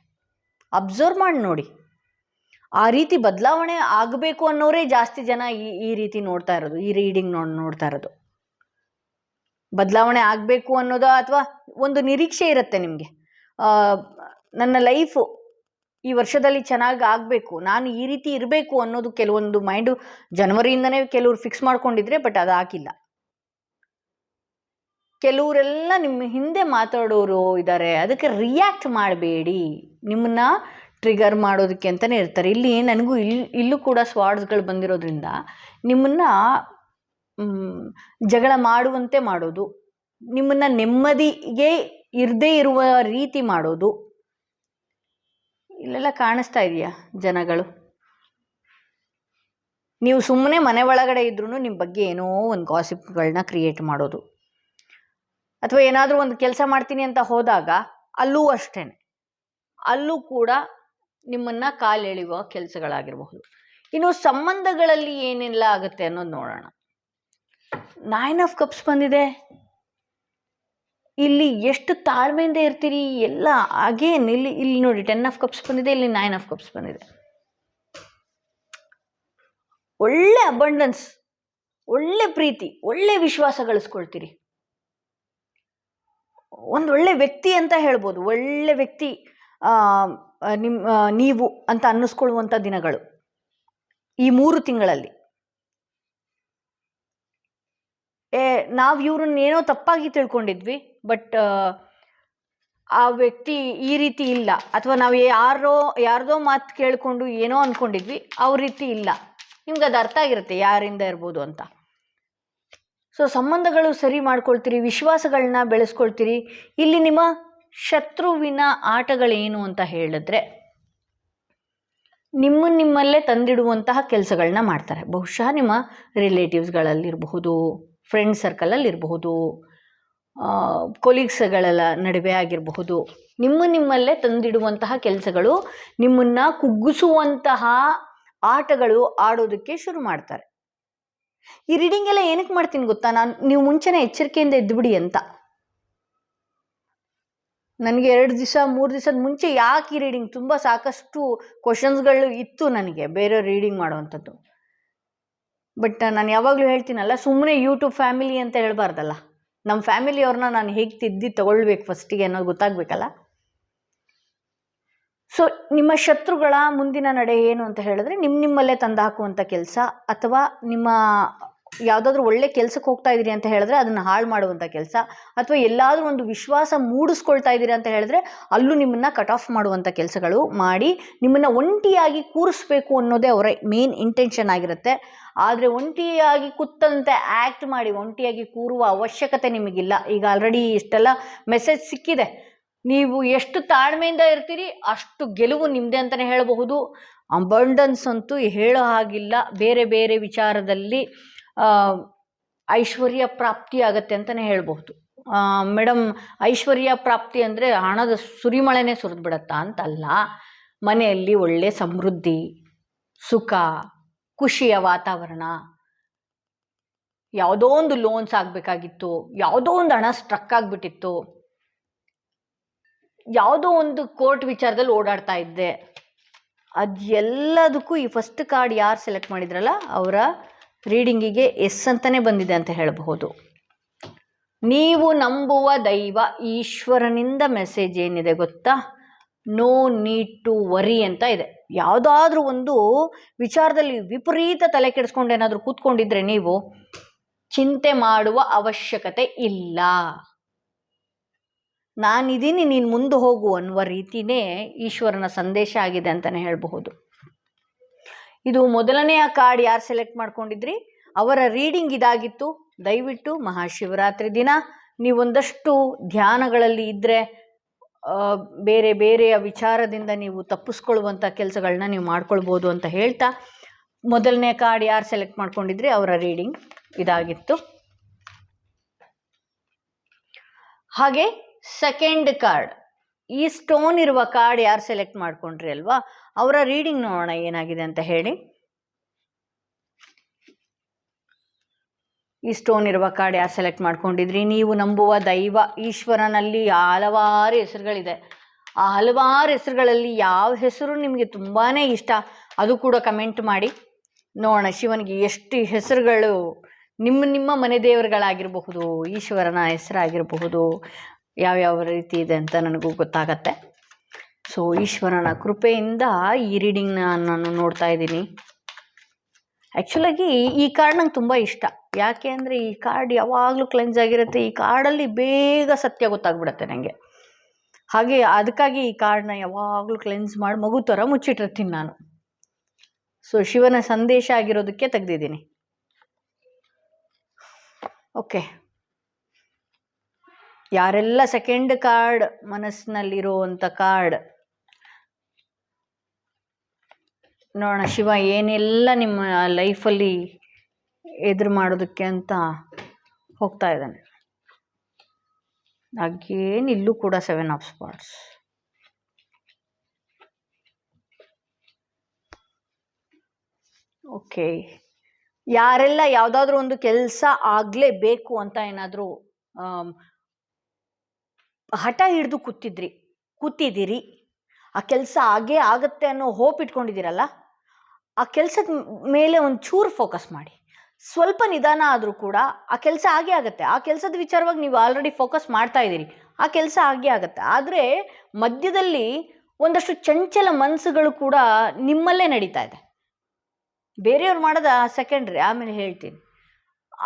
ಅಬ್ಸರ್ವ್ ಮಾಡಿ ನೋಡಿ. ಆ ರೀತಿ ಬದಲಾವಣೆ ಆಗಬೇಕು ಅನ್ನೋರೇ ಜಾಸ್ತಿ ಜನ ಈ ರೀತಿ ನೋಡ್ತಾ ಇರೋದು, ಈ ರೀಡಿಂಗ್ ನೋಡ್ತಾ ಇರೋದು. ಬದಲಾವಣೆ ಆಗಬೇಕು ಅನ್ನೋದು, ಅಥವಾ ಒಂದು ನಿರೀಕ್ಷೆ ಇರುತ್ತೆ ನಿಮಗೆ, ನನ್ನ ಲೈಫು ಈ ವರ್ಷದಲ್ಲಿ ಚೆನ್ನಾಗಿ ಆಗಬೇಕು, ನಾನು ಈ ರೀತಿ ಇರಬೇಕು ಅನ್ನೋದು ಕೆಲವೊಂದು ಮೈಂಡು ಜನವರಿಯಿಂದನೇ ಕೆಲವ್ರು ಫಿಕ್ಸ್ ಮಾಡ್ಕೊಂಡಿದ್ರೆ, ಬಟ್ ಅದು ಆಗಿಲ್ಲ. ಕೆಲವರೆಲ್ಲ ನಿಮ್ಮ ಹಿಂದೆ ಮಾತಾಡೋರು ಇದ್ದಾರೆ. ಅದಕ್ಕೆ ರಿಯಾಕ್ಟ್ ಮಾಡಬೇಡಿ, ನಿಮ್ಮನ್ನ ಟ್ರಿಗರ್ ಮಾಡೋದಕ್ಕೆ ಅಂತಲೇ ಇರ್ತಾರೆ. ಇಲ್ಲಿ ನನಗೂ ಇಲ್ಲೂ ಕೂಡ ಸ್ವಾರ್ಡ್ಸ್ಗಳು ಬಂದಿರೋದ್ರಿಂದ ನಿಮ್ಮನ್ನ ಜಗಳ ಮಾಡುವಂತೆ ಮಾಡೋದು, ನಿಮ್ಮನ್ನ ನೆಮ್ಮದಿಗೆ ಇರದೇ ಇರುವ ರೀತಿ ಮಾಡೋದು, ಇಲ್ಲೆಲ್ಲ ಕಾಣಿಸ್ತಾ ಇದೆಯಾ ಜನಗಳು? ನೀವು ಸುಮ್ಮನೆ ಮನೆ ಒಳಗಡೆ ಇದ್ರೂ ನಿಮ್ಮ ಬಗ್ಗೆ ಏನೋ ಒಂದು ಗಾಸಿಪ್ಗಳನ್ನ ಕ್ರಿಯೇಟ್ ಮಾಡೋದು, ಅಥವಾ ಏನಾದರೂ ಒಂದು ಕೆಲಸ ಮಾಡ್ತೀನಿ ಅಂತ ಹೋದಾಗ ಅಲ್ಲೂ ಅಷ್ಟೇ, ಅಲ್ಲೂ ಕೂಡ ನಿಮ್ಮನ್ನ ಕಾಲೆಳೆಯುವ ಕೆಲಸಗಳಾಗಿರಬಹುದು. ಇನ್ನು ಸಂಬಂಧಗಳಲ್ಲಿ ಏನೆಲ್ಲ ಆಗುತ್ತೆ ಅನ್ನೋದು ನೋಡೋಣ. 9 ಆಫ್ ಕಪ್ಸ್ ಬಂದಿದೆ. ಇಲ್ಲಿ ಎಷ್ಟು ತಾಳ್ಮೆಯಿಂದ ಇರ್ತೀರಿ ಎಲ್ಲ. ಅಗೇನ್ ಇಲ್ಲಿ ನೋಡಿ 10 ಆಫ್ ಕಪ್ಸ್ ಬಂದಿದೆ, ಇಲ್ಲಿ 9 ಆಫ್ ಕಪ್ಸ್ ಬಂದಿದೆ. ಒಳ್ಳೆ ಅಬಂಡೆನ್ಸ್, ಒಳ್ಳೆ ಪ್ರೀತಿ, ಒಳ್ಳೆ ವಿಶ್ವಾಸ ಗಳಿಸ್ಕೊಳ್ತೀರಿ. ಒಂದು ಒಳ್ಳೆ ವ್ಯಕ್ತಿ ಅಂತ ಹೇಳ್ಬೋದು, ಒಳ್ಳೆ ವ್ಯಕ್ತಿ ನೀವು ಅಂತ ಅನ್ನಿಸ್ಕೊಳ್ಳುವಂಥ ದಿನಗಳು ಈ 3 ತಿಂಗಳಲ್ಲಿ. ನಾವು ಇವ್ರನ್ನ ಏನೋ ತಪ್ಪಾಗಿ ತಿಳ್ಕೊಂಡಿದ್ವಿ, ಬಟ್ ಆ ವ್ಯಕ್ತಿ ಈ ರೀತಿ ಇಲ್ಲ, ಅಥವಾ ನಾವು ಯಾರ್ದೋ ಮಾತು ಕೇಳಿಕೊಂಡು ಏನೋ ಅಂದ್ಕೊಂಡಿದ್ವಿ, ಅವ್ರ ರೀತಿ ಇಲ್ಲ. ನಿಮ್ಗೆ ಅದು ಅರ್ಥ ಆಗಿರುತ್ತೆ ಯಾರಿಂದ ಇರ್ಬೋದು ಅಂತ. ಸೊ ಸಂಬಂಧಗಳು ಸರಿ ಮಾಡ್ಕೊಳ್ತೀರಿ, ವಿಶ್ವಾಸಗಳನ್ನ ಬೆಳೆಸ್ಕೊಳ್ತೀರಿ. ಇಲ್ಲಿ ನಿಮ್ಮ ಶತ್ರುವಿನ ಆಟಗಳೇನು ಅಂತ ಹೇಳಿದ್ರೆ, ನಿಮ್ಮಲ್ಲೇ ತಂದಿಡುವಂತಹ ಕೆಲಸಗಳನ್ನ ಮಾಡ್ತಾರೆ. ಬಹುಶಃ ನಿಮ್ಮ ರಿಲೇಟಿವ್ಸ್ಗಳಲ್ಲಿರಬಹುದು, ಫ್ರೆಂಡ್ ಸರ್ಕಲಲ್ಲಿರಬಹುದು, ಕೊಲೀಗ್ಸ್ಗಳ ನಡುವೆ ಆಗಿರಬಹುದು. ನಿಮ್ಮಲ್ಲೇ ತಂದಿಡುವಂತಹ ಕೆಲಸಗಳು, ನಿಮ್ಮನ್ನ ಕುಗ್ಗಿಸುವಂತಹ ಆಟಗಳು ಆಡೋದಕ್ಕೆ ಶುರು ಮಾಡ್ತಾರೆ. ಈ ರೀಡಿಂಗ್ ಎಲ್ಲ ಏನಕ್ಕೆ ಮಾಡ್ತೀನಿ ಗೊತ್ತಾ? ನೀವು ಮುಂಚೆನೇ ಎಚ್ಚರಿಕೆಯಿಂದ ಇದ್ದುಬಿಡಿ ಅಂತ. ನನಗೆ 2 ದಿವಸ 3 ದಿವಸದ ಮುಂಚೆ ಯಾಕೆ ಈ ರೀಡಿಂಗ್, ತುಂಬ ಸಾಕಷ್ಟು ಕ್ವಶನ್ಸ್ಗಳು ಇತ್ತು ನನಗೆ ಬೇರೆ ರೀಡಿಂಗ್ ಮಾಡುವಂಥದ್ದು. ಬಟ್ ನಾನು ಯಾವಾಗಲೂ ಹೇಳ್ತೀನಲ್ಲ, ಸುಮ್ಮನೆ ಯೂಟ್ಯೂಬ್ ಫ್ಯಾಮಿಲಿ ಅಂತ ಹೇಳ್ಬಾರ್ದಲ್ಲ. ನಮ್ಮ ಫ್ಯಾಮಿಲಿಯವ್ರನ್ನ ನಾನು ಹೇಗೆ ತಿದ್ದಿ ತಗೊಳ್ಬೇಕು ಫಸ್ಟಿಗೆ ಅನ್ನೋದು ಗೊತ್ತಾಗಬೇಕಲ್ಲ. ಸೊ ನಿಮ್ಮ ಶತ್ರುಗಳ ಮುಂದಿನ ನಡೆ ಏನು ಅಂತ ಹೇಳಿದ್ರೆ, ನಿಮ್ಮಲ್ಲೇ ತಂದು ಹಾಕುವಂಥ ಕೆಲಸ, ಅಥವಾ ನಿಮ್ಮ ಯಾವುದಾದ್ರೂ ಒಳ್ಳೆ ಕೆಲಸಕ್ಕೆ ಹೋಗ್ತಾ ಇದ್ದೀರಿ ಅಂತ ಹೇಳಿದ್ರೆ ಅದನ್ನು ಹಾಳು ಮಾಡುವಂಥ ಕೆಲಸ, ಅಥವಾ ಎಲ್ಲಾದರೂ ಒಂದು ವಿಶ್ವಾಸ ಮೂಡಿಸ್ಕೊಳ್ತಾ ಇದ್ದೀರಿ ಅಂತ ಹೇಳಿದ್ರೆ ಅಲ್ಲೂ ನಿಮ್ಮನ್ನು ಕಟ್ ಆಫ್ ಮಾಡುವಂಥ ಕೆಲಸಗಳು ಮಾಡಿ ನಿಮ್ಮನ್ನು ಒಂಟಿಯಾಗಿ ಕೂರಿಸ್ಬೇಕು ಅನ್ನೋದೇ ಅವರ ಮೇನ್ ಇಂಟೆನ್ಷನ್ ಆಗಿರುತ್ತೆ. ಆದರೆ ಒಂಟಿಯಾಗಿ ಕೂತಂತೆ ಆ್ಯಕ್ಟ್ ಮಾಡಿ ಒಂಟಿಯಾಗಿ ಕೂರುವ ಅವಶ್ಯಕತೆ ನಿಮಗಿಲ್ಲ. ಈಗ ಆಲ್ರೆಡಿ ಇಷ್ಟೆಲ್ಲ ಮೆಸೇಜ್ ಸಿಕ್ಕಿದೆ. ನೀವು ಎಷ್ಟು ತಾಳ್ಮೆಯಿಂದ ಇರ್ತೀರಿ ಅಷ್ಟು ಗೆಲುವು ನಿಮ್ಮದೇ ಅಂತಲೇ ಹೇಳಬಹುದು. ಅಬಂಡನ್ಸ್ ಅಂತೂ ಹೇಳೋ ಹಾಗಿಲ್ಲ. ಬೇರೆ ಬೇರೆ ವಿಚಾರದಲ್ಲಿ ಐಶ್ವರ್ಯ ಪ್ರಾಪ್ತಿ ಆಗತ್ತೆ ಅಂತಲೇ ಹೇಳಬಹುದು. ಮೇಡಮ್, ಐಶ್ವರ್ಯ ಪ್ರಾಪ್ತಿ ಅಂದರೆ ಹಣದ ಸುರಿಮಳೆನೇ ಸುರಿದು ಬಿಡತ್ತಾ ಅಂತಲ್ಲ. ಮನೆಯಲ್ಲಿ ಒಳ್ಳೆ ಸಮೃದ್ಧಿ, ಸುಖ, ಖುಷಿಯ ವಾತಾವರಣ. ಯಾವುದೋ ಒಂದು ಲೋನ್ಸ್ ಆಗಬೇಕಾಗಿತ್ತು, ಯಾವುದೋ ಒಂದು ಹಣ ಸ್ಟ್ರಕ್ ಆಗಿಬಿಟ್ಟಿತ್ತು, ಯಾವುದೋ ಒಂದು ಕೋರ್ಟ್ ವಿಚಾರದಲ್ಲಿ ಓಡಾಡ್ತಾ ಇದ್ದೆ, ಅದೆಲ್ಲದಕ್ಕೂ ಈ ಫಸ್ಟ್ ಕಾರ್ಡ್ ಯಾರು ಸೆಲೆಕ್ಟ್ ಮಾಡಿದ್ರಲ್ಲ ಅವರ ರೀಡಿಂಗಿಗೆ ಎಸ್ ಅಂತಲೇ ಬಂದಿದೆ ಅಂತ ಹೇಳಬಹುದು. ನೀವು ನಂಬುವ ದೈವ ಈಶ್ವರನಿಂದ ಮೆಸೇಜ್ ಏನಿದೆ ಗೊತ್ತಾ? ನೋ ನೀಡ್ ಟು ವರಿ ಅಂತ ಇದೆ. ಯಾವುದಾದ್ರೂ ಒಂದು ವಿಚಾರದಲ್ಲಿ ವಿಪರೀತ ತಲೆ ಕೆಡಿಸ್ಕೊಂಡು ಏನಾದರೂ ಕೂತ್ಕೊಂಡಿದ್ರೆ ನೀವು ಚಿಂತೆ ಮಾಡುವ ಅವಶ್ಯಕತೆ ಇಲ್ಲ. ನಾನಿದ್ದೀನಿ, ನೀನು ಮುಂದೆ ಹೋಗು ಅನ್ನುವ ರೀತಿಯೇ ಈಶ್ವರನ ಸಂದೇಶ ಆಗಿದೆ ಅಂತಲೇ ಹೇಳಬಹುದು. ಇದು ಮೊದಲನೆಯ ಕಾರ್ಡ್ ಯಾರು ಸೆಲೆಕ್ಟ್ ಮಾಡ್ಕೊಂಡಿದ್ರಿ ಅವರ ರೀಡಿಂಗ್ ಇದಾಗಿತ್ತು. ದಯವಿಟ್ಟು ಮಹಾಶಿವರಾತ್ರಿ ದಿನ ನೀವೊಂದಷ್ಟು ಧ್ಯಾನಗಳಲ್ಲಿ ಇದ್ದರೆ ಬೇರೆ ಬೇರೆಯ ವಿಚಾರದಿಂದ ನೀವು ತಪ್ಪಿಸ್ಕೊಳ್ಳುವಂಥ ಕೆಲಸಗಳನ್ನ ನೀವು ಮಾಡ್ಕೊಳ್ಬೋದು ಅಂತ ಹೇಳ್ತಾ, ಮೊದಲನೇ ಕಾರ್ಡ್ ಯಾರು ಸೆಲೆಕ್ಟ್ ಮಾಡ್ಕೊಂಡಿದ್ರಿ ಅವರ ರೀಡಿಂಗ್ ಇದಾಗಿತ್ತು. ಹಾಗೆ ಸೆಕೆಂಡ್ ಕಾರ್ಡ್ ಈ ಸ್ಟೋನ್ ಇರುವ ಕಾರ್ಡ್ ಯಾರು ಸೆಲೆಕ್ಟ್ ಮಾಡ್ಕೊಂಡ್ರಿ ಅಲ್ವಾ, ಅವರ ರೀಡಿಂಗ್ ನೋಡೋಣ ಏನಾಗಿದೆ ಅಂತ ಹೇಳಿ. ಈ ಸ್ಟೋನ್ ಇರುವ ಕಾರ್ಡ್ ಯಾರು ಸೆಲೆಕ್ಟ್ ಮಾಡ್ಕೊಂಡಿದ್ರಿ? ನೀವು ನಂಬುವ ದೈವ ಈಶ್ವರನಲ್ಲಿ ಹಲವಾರು ಹೆಸರುಗಳಿದೆ. ಆ ಹಲವಾರು ಹೆಸರುಗಳಲ್ಲಿ ಯಾವ ಹೆಸರು ನಿಮಗೆ ತುಂಬಾ ಇಷ್ಟ ಅದು ಕೂಡ ಕಮೆಂಟ್ ಮಾಡಿ ನೋಡೋಣ. ಶಿವನಿಗೆ ಎಷ್ಟು ಹೆಸರುಗಳು, ನಿಮ್ಮ ಮನೆ ದೇವರುಗಳಾಗಿರಬಹುದು, ಈಶ್ವರನ ಹೆಸರಾಗಿರಬಹುದು, ಯಾವ್ಯಾವ ರೀತಿ ಇದೆ ಅಂತ ನನಗೂ ಗೊತ್ತಾಗತ್ತೆ. ಸೊ ಈಶ್ವರನ ಕೃಪೆಯಿಂದ ಈ ರೀಡಿಂಗ್ನ ನಾನು ನೋಡ್ತಾ ಇದ್ದೀನಿ. ಆ್ಯಕ್ಚುಲಾಗಿ ಈ ಕಾರ್ಡ್ ನಂಗೆ ತುಂಬ ಇಷ್ಟ. ಯಾಕೆ ಅಂದರೆ ಈ ಕಾರ್ಡ್ ಯಾವಾಗಲೂ ಕ್ಲೆನ್ಸ್ ಆಗಿರುತ್ತೆ. ಈ ಕಾರ್ಡಲ್ಲಿ ಬೇಗ ಸತ್ಯ ಗೊತ್ತಾಗ್ಬಿಡುತ್ತೆ ನನಗೆ. ಹಾಗೆ ಅದಕ್ಕಾಗಿ ಈ ಕಾರ್ಡ್ನ ಯಾವಾಗಲೂ ಕ್ಲೆನ್ಸ್ ಮಾಡಿ ಮಗು ಥರ ಮುಚ್ಚಿಟ್ಟಿರ್ತೀನಿ ನಾನು. ಸೊ ಶಿವನ ಸಂದೇಶ ಆಗಿರೋದಕ್ಕೆ ತೆಗೆದಿದ್ದೀನಿ. ಓಕೆ, ಯಾರೆಲ್ಲ ಸೆಕೆಂಡ್ ಕಾರ್ಡ್ ಮನಸ್ಸಿನಲ್ಲಿರುವಂಥ ಕಾರ್ಡ್ ನೋಡೋಣ. ಶಿವ ಏನೆಲ್ಲ ನಿಮ್ಮ ಲೈಫಲ್ಲಿ ಎದುರು ಮಾಡೋದಕ್ಕೆ ಅಂತ ಹೋಗ್ತಾ ಇದ್ದಾನೆ. ಅಗೇನ್ ಇಲ್ಲೂ ಕೂಡ 7 ಆಫ್ ಸ್ಪಾಟ್ಸ್. ಓಕೆ, ಯಾರೆಲ್ಲ ಯಾವುದಾದ್ರೂ ಒಂದು ಕೆಲಸ ಆಗಲೇಬೇಕು ಅಂತ ಏನಾದರೂ ಹಠ ಹಿಡಿದು ಕೂತಿದ್ದೀರಿ, ಆ ಕೆಲಸ ಆಗೇ ಆಗುತ್ತೆ ಅನ್ನೋ ಹೋಪ್ ಇಟ್ಕೊಂಡಿದ್ದೀರಲ್ಲ, ಆ ಕೆಲಸದ ಮೇಲೆ ಒಂದು ಚೂರು ಫೋಕಸ್ ಮಾಡಿ. ಸ್ವಲ್ಪ ನಿಧಾನ ಆದರೂ ಕೂಡ ಆ ಕೆಲಸ ಆಗೇ ಆಗುತ್ತೆ. ಆ ಕೆಲಸದ ವಿಚಾರವಾಗಿ ನೀವು ಆಲ್ರೆಡಿ ಫೋಕಸ್ ಮಾಡ್ತಾ ಇದ್ದೀರಿ, ಆ ಕೆಲಸ ಆಗೇ ಆಗುತ್ತೆ. ಆದರೆ ಮಧ್ಯದಲ್ಲಿ ಒಂದಷ್ಟು ಚಂಚಲ ಮನಸ್ಸುಗಳು ಕೂಡ ನಿಮ್ಮಲ್ಲೇ ನಡೀತಾ ಇದೆ. ಬೇರೆಯವ್ರು ಮಾಡೋದ ಸೆಕೆಂಡ್ರಿ, ಆಮೇಲೆ ಹೇಳ್ತೀನಿ.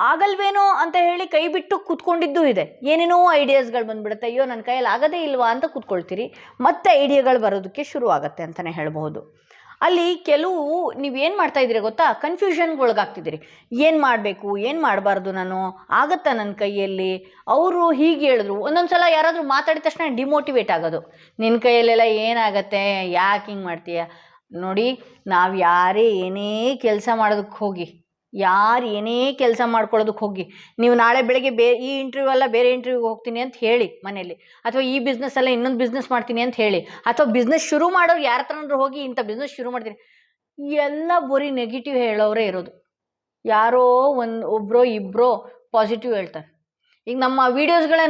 ಆಗಲ್ವೇನೋ ಅಂತ ಹೇಳಿ ಕೈ ಬಿಟ್ಟು ಕೂತ್ಕೊಂಡಿದ್ದೂ ಇದೆ. ಏನೇನೋ ಐಡಿಯಾಸ್ಗಳು ಬಂದ್ಬಿಡುತ್ತೆ. ಅಯ್ಯೋ ನನ್ನ ಕೈಯಲ್ಲಿ ಆಗದೇ ಇಲ್ವಾ ಅಂತ ಕೂತ್ಕೊಳ್ತೀರಿ, ಮತ್ತೆ ಐಡಿಯಾಗಳು ಬರೋದಕ್ಕೆ ಶುರು ಆಗುತ್ತೆ ಅಂತಲೇ ಹೇಳ್ಬೋದು. ಅಲ್ಲಿ ಕೆಲವು ನೀವೇನು ಮಾಡ್ತಾ ಇದ್ದೀರಿ ಗೊತ್ತಾ, ಕನ್ಫ್ಯೂಷನ್ಗೆ ಒಳಗಾಗ್ತಿದ್ದೀರಿ. ಏನು ಮಾಡಬೇಕು, ಏನು ಮಾಡಬಾರ್ದು, ನಾನು ಆಗುತ್ತಾ ನನ್ನ ಕೈಯಲ್ಲಿ, ಅವರು ಹೀಗೆ ಹೇಳಿದ್ರು. ಒಂದೊಂದು ಸಲ ಯಾರಾದರೂ ಮಾತಾಡಿದ ತಕ್ಷಣ ಡಿಮೋಟಿವೇಟ್ ಆಗೋದು. ನಿನ್ನ ಕೈಯಲ್ಲೆಲ್ಲ ಏನಾಗತ್ತೆ, ಯಾಕೆ ಹಿಂಗೆ ಮಾಡ್ತೀಯ? ನೋಡಿ, ನಾವು ಯಾರೇ ಏನೇ ಕೆಲಸ ಮಾಡೋದಕ್ಕೆ ಹೋಗಿ, ಯಾರು ಏನೇ ಕೆಲಸ ಮಾಡ್ಕೊಳ್ಳೋದಕ್ಕೆ ಹೋಗಿ, ನೀವು ನಾಳೆ ಬೆಳಗ್ಗೆ ಈ ಇಂಟರ್ವ್ಯೂ ಅಲ್ಲ ಬೇರೆ ಇಂಟರ್ವ್ಯೂಗೆ ಹೋಗ್ತೀನಿ ಅಂತ ಹೇಳಿ ಮನೇಲಿ, ಅಥವಾ ಈ ಬಿಸ್ನೆಸ್ ಅಲ್ಲ ಇನ್ನೊಂದು ಬಿಸ್ನೆಸ್ ಮಾಡ್ತೀನಿ ಅಂತ ಹೇಳಿ, ಅಥವಾ ಬಿಸ್ನೆಸ್ ಶುರು ಮಾಡೋರು ಯಾರ ಹತ್ರನಾದ್ರೂ ಹೋಗಿ ಇಂಥ ಬಿಸ್ನೆಸ್ ಶುರು ಮಾಡ್ತೀನಿ, ಎಲ್ಲ ಬರೀ ನೆಗೆಟಿವ್ ಹೇಳೋರೇ ಇರೋದು. ಯಾರೋ ಒಬ್ಬರೋ ಇಬ್ಬರೋ ಪಾಸಿಟಿವ್ ಹೇಳ್ತಾರೆ. ಈಗ ನಮ್ಮ ವೀಡಿಯೋಸ್ಗಳೇ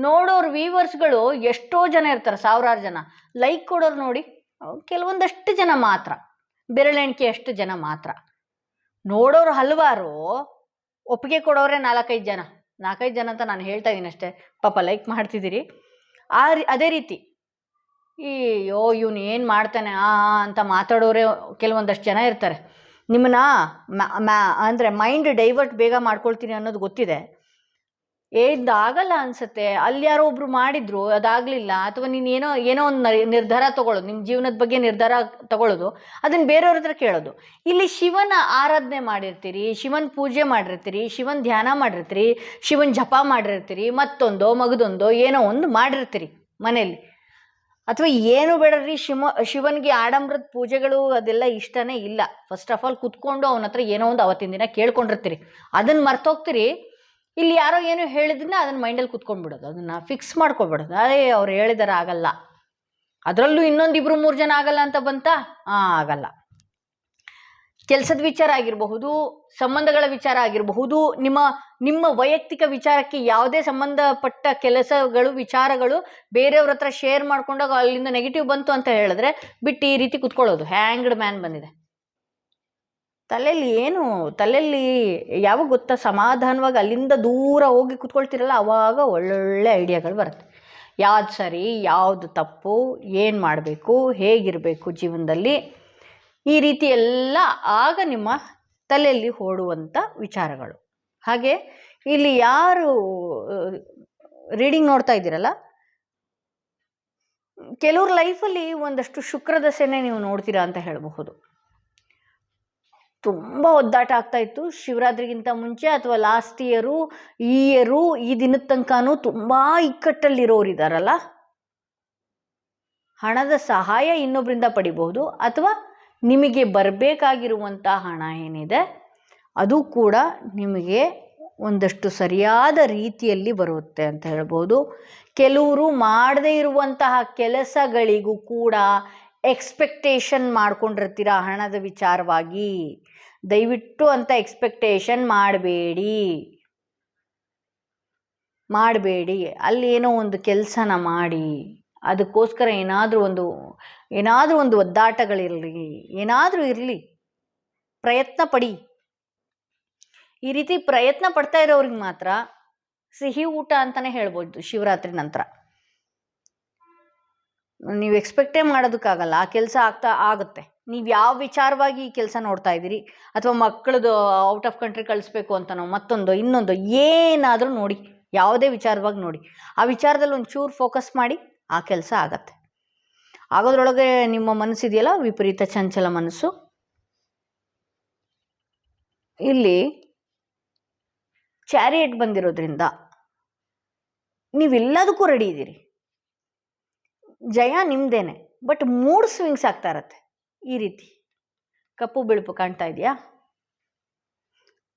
ನೋಡೋರು ವ್ಯೂವರ್ಸ್ಗಳು ಎಷ್ಟೋ ಜನ ಇರ್ತಾರೆ, ಸಾವಿರಾರು ಜನ. ಲೈಕ್ ಕೊಡೋರು ನೋಡಿ ಕೆಲವೊಂದಷ್ಟು ಜನ ಮಾತ್ರ, ಬೆರಳೆಣಿಕೆ ಅಷ್ಟು ಜನ ಮಾತ್ರ. ನೋಡೋರು ಹಲವಾರು, ಒಪ್ಪಿಗೆ ಕೊಡೋರೆ 4-5 ಜನ. 4-5 ಜನ ಅಂತ ನಾನು ಹೇಳ್ತಾ ಇದ್ದೀನಿ ಅಷ್ಟೇ, ಪಾಪ ಲೈಕ್ ಮಾಡ್ತಿದ್ದೀರಿ. ಅದೇ ರೀತಿ ಇವನು ಏನು ಮಾಡ್ತಾನೆ ಅಂತ ಮಾತಾಡೋರೆ ಕೆಲವೊಂದಷ್ಟು ಜನ ಇರ್ತಾರೆ. ನಿಮ್ಮನ್ನ ಅಂದರೆ ಮೈಂಡ್ ಡೈವರ್ಟ್ ಬೇಗ ಮಾಡ್ಕೊಳ್ತೀನಿ ಅನ್ನೋದು ಗೊತ್ತಿದೆ. ಇದಾಗಲ್ಲ ಅನಿಸುತ್ತೆ, ಅಲ್ಲಿ ಯಾರೋ ಒಬ್ರು ಮಾಡಿದ್ರು ಅದಾಗಲಿಲ್ಲ, ಅಥವಾ ನೀನು ಏನೋ ಒಂದು ನಿರ್ಧಾರ ತೊಗೊಳ್ಳೋದು, ನಿಮ್ಮ ಜೀವನದ ಬಗ್ಗೆ ನಿರ್ಧಾರ ತಗೊಳ್ಳೋದು, ಅದನ್ನು ಬೇರೆಯವ್ರ ಹತ್ರ ಕೇಳೋದು. ಇಲ್ಲಿ ಶಿವನ ಆರಾಧನೆ ಮಾಡಿರ್ತೀರಿ, ಶಿವನ ಪೂಜೆ ಮಾಡಿರ್ತೀರಿ, ಶಿವನ ಧ್ಯಾನ ಮಾಡಿರ್ತೀರಿ, ಶಿವನ ಜಪ ಮಾಡಿರ್ತೀರಿ, ಮತ್ತೊಂದೋ ಮಗದೊಂದೋ ಏನೋ ಒಂದು ಮಾಡಿರ್ತೀರಿ ಮನೆಯಲ್ಲಿ. ಅಥವಾ ಏನು ಬೇಡ್ರಿ, ಶಿವನಿಗೆ ಆಡಂಬರದ ಪೂಜೆಗಳು ಅದೆಲ್ಲ ಇಷ್ಟನೇ ಇಲ್ಲ. ಫಸ್ಟ್ ಆಫ್ ಆಲ್ ಕುತ್ಕೊಂಡು ಅವನ ಹತ್ರ ಏನೋ ಒಂದು ಅವತ್ತಿನ ದಿನ ಕೇಳ್ಕೊಂಡಿರ್ತೀರಿ, ಅದನ್ನು ಮರ್ತೋಗ್ತೀರಿ. ಇಲ್ಲಿ ಯಾರೋ ಏನು ಹೇಳಿದ್ರಿಂದ ಅದನ್ನು ಮೈಂಡಲ್ಲಿ ಕುತ್ಕೊಂಡ್ಬಿಡೋದು, ಅದನ್ನು ಫಿಕ್ಸ್ ಮಾಡ್ಕೊಬಿಡೋದು. ಅದೇ ಅವ್ರು ಹೇಳಿದಾರೆ ಆಗಲ್ಲ, ಅದರಲ್ಲೂ 1-2-3 ಜನ ಆಗಲ್ಲ ಅಂತ ಬಂತಾ? ಆಗಲ್ಲ. ಕೆಲಸದ ವಿಚಾರ ಆಗಿರಬಹುದು, ಸಂಬಂಧಗಳ ವಿಚಾರ ಆಗಿರಬಹುದು, ನಿಮ್ಮ ವೈಯಕ್ತಿಕ ವಿಚಾರಕ್ಕೆ ಯಾವುದೇ ಸಂಬಂಧಪಟ್ಟ ಕೆಲಸಗಳು ವಿಚಾರಗಳು ಬೇರೆಯವ್ರ ಹತ್ರ ಶೇರ್ ಮಾಡ್ಕೊಂಡಾಗ ಅಲ್ಲಿಂದ ನೆಗೆಟಿವ್ ಬಂತು ಅಂತ ಹೇಳಿದ್ರೆ ಬಿಟ್ಟು ಈ ರೀತಿ ಕುತ್ಕೊಳ್ಳೋದು. ಹ್ಯಾಂಗ್ಡ್ ಮ್ಯಾನ್ ಬಂದಿದೆ ತಲೆಯಲ್ಲಿ ಯಾವಾಗ ಗೊತ್ತಾ, ಸಮಾಧಾನವಾಗಿ ಅಲ್ಲಿಂದ ದೂರ ಹೋಗಿ ಕುತ್ಕೊಳ್ತಿರಲ್ಲ, ಆವಾಗ ಒಳ್ಳೊಳ್ಳೆ ಐಡಿಯಾಗಳು ಬರುತ್ತೆ. ಯಾವ್ದು ಸರಿ, ಯಾವುದು ತಪ್ಪು, ಏನು ಮಾಡಬೇಕು, ಹೇಗಿರಬೇಕು ಜೀವನದಲ್ಲಿ, ಈ ರೀತಿ ಎಲ್ಲ ಆಗ ನಿಮ್ಮ ತಲೆಯಲ್ಲಿ ಓಡುವಂಥ ವಿಚಾರಗಳು. ಹಾಗೆ ಇಲ್ಲಿ ಯಾರು ರೀಡಿಂಗ್ ನೋಡ್ತಾ ಇದ್ದೀರಲ್ಲ, ಕೆಲವ್ರ ಲೈಫಲ್ಲಿ ಒಂದಷ್ಟು ಶುಕ್ರದಶೆನೇ ನೀವು ನೋಡ್ತೀರಾ ಅಂತ ಹೇಳಬಹುದು. ತುಂಬ ಒದ್ದಾಟ ಆಗ್ತಾ ಇತ್ತು ಶಿವರಾತ್ರಿಗಿಂತ ಮುಂಚೆ, ಅಥವಾ ಲಾಸ್ಟ್ ಇಯರು, ಈ ದಿನದ ತನಕನೂ ತುಂಬ ಇಕ್ಕಟ್ಟಲ್ಲಿರೋರು ಇದ್ದಾರಲ್ಲ, ಹಣದ ಸಹಾಯ ಇನ್ನೊಬ್ಬರಿಂದ ಪಡಿಬಹುದು, ಅಥವಾ ನಿಮಗೆ ಬರಬೇಕಾಗಿರುವಂಥ ಹಣ ಏನಿದೆ ಅದು ಕೂಡ ನಿಮಗೆ ಒಂದಷ್ಟು ಸರಿಯಾದ ರೀತಿಯಲ್ಲಿ ಬರುತ್ತೆ ಅಂತ ಹೇಳ್ಬೋದು. ಕೆಲವರು ಮಾಡದೇ ಇರುವಂತಹ ಕೆಲಸಗಳಿಗೂ ಕೂಡ ಎಕ್ಸ್ಪೆಕ್ಟೇಷನ್ ಮಾಡ್ಕೊಂಡಿರ್ತೀರ ಹಣದ ವಿಚಾರವಾಗಿ. ದಯವಿಟ್ಟು ಅಂತ ಎಕ್ಸ್ಪೆಕ್ಟೇಷನ್ ಮಾಡಬೇಡಿ. ಅಲ್ಲಿ ಏನೋ ಒಂದು ಕೆಲಸನ ಮಾಡಿ, ಅದಕ್ಕೋಸ್ಕರ ಏನಾದರೂ ಒಂದು ಒದ್ದಾಟಗಳಿರಲಿ, ಏನಾದರೂ ಇರಲಿ, ಪ್ರಯತ್ನ ಪಡಿ. ಈ ರೀತಿ ಪ್ರಯತ್ನ ಪಡ್ತಾ ಇರೋರಿಗೆ ಮಾತ್ರ ಸಿಹಿ ಊಟ ಅಂತಲೇ ಹೇಳ್ಬೋದು ಶಿವರಾತ್ರಿ ನಂತರ. ನೀವು ಎಕ್ಸ್ಪೆಕ್ಟೇ ಮಾಡೋದಕ್ಕಾಗಲ್ಲ, ಆ ಕೆಲಸ ಆಗುತ್ತೆ. ನೀವು ಯಾವ ವಿಚಾರವಾಗಿ ಈ ಕೆಲಸ ನೋಡ್ತಾ ಇದ್ದೀರಿ, ಅಥವಾ ಮಕ್ಕಳದು ಔಟ್ ಆಫ್ ಕಂಟ್ರಿ ಕಳಿಸ್ಬೇಕು ಅಂತನೋ, ಮತ್ತೊಂದು ಇನ್ನೊಂದು, ಏನಾದರೂ ನೋಡಿ, ಯಾವುದೇ ವಿಚಾರವಾಗಿ ನೋಡಿ, ಆ ವಿಚಾರದಲ್ಲಿ ಒಂಚೂರು ಫೋಕಸ್ ಮಾಡಿ, ಆ ಕೆಲಸ ಆಗತ್ತೆ. ಆಗೋದ್ರೊಳಗೆ ನಿಮ್ಮ ಮನಸ್ಸಿದೆಯಲ್ಲ, ವಿಪರೀತ ಚಂಚಲ ಮನಸ್ಸು. ಇಲ್ಲಿ ಚಾರಿಯಟ್ ಬಂದಿರೋದ್ರಿಂದ ನೀವೆಲ್ಲದಕ್ಕೂ ರೆಡಿ ಇದ್ದೀರಿ, ಜಯ ನಿಮ್ದೇನೆ. ಬಟ್ ಮೂಡ್ ಸ್ವಿಂಗ್ಸ್ ಆಗ್ತಾ ಇರತ್ತೆ. ಈ ರೀತಿ ಕಪ್ಪು ಬಿಳುಪು ಕಾಣ್ತಾ ಇದೆಯಾ?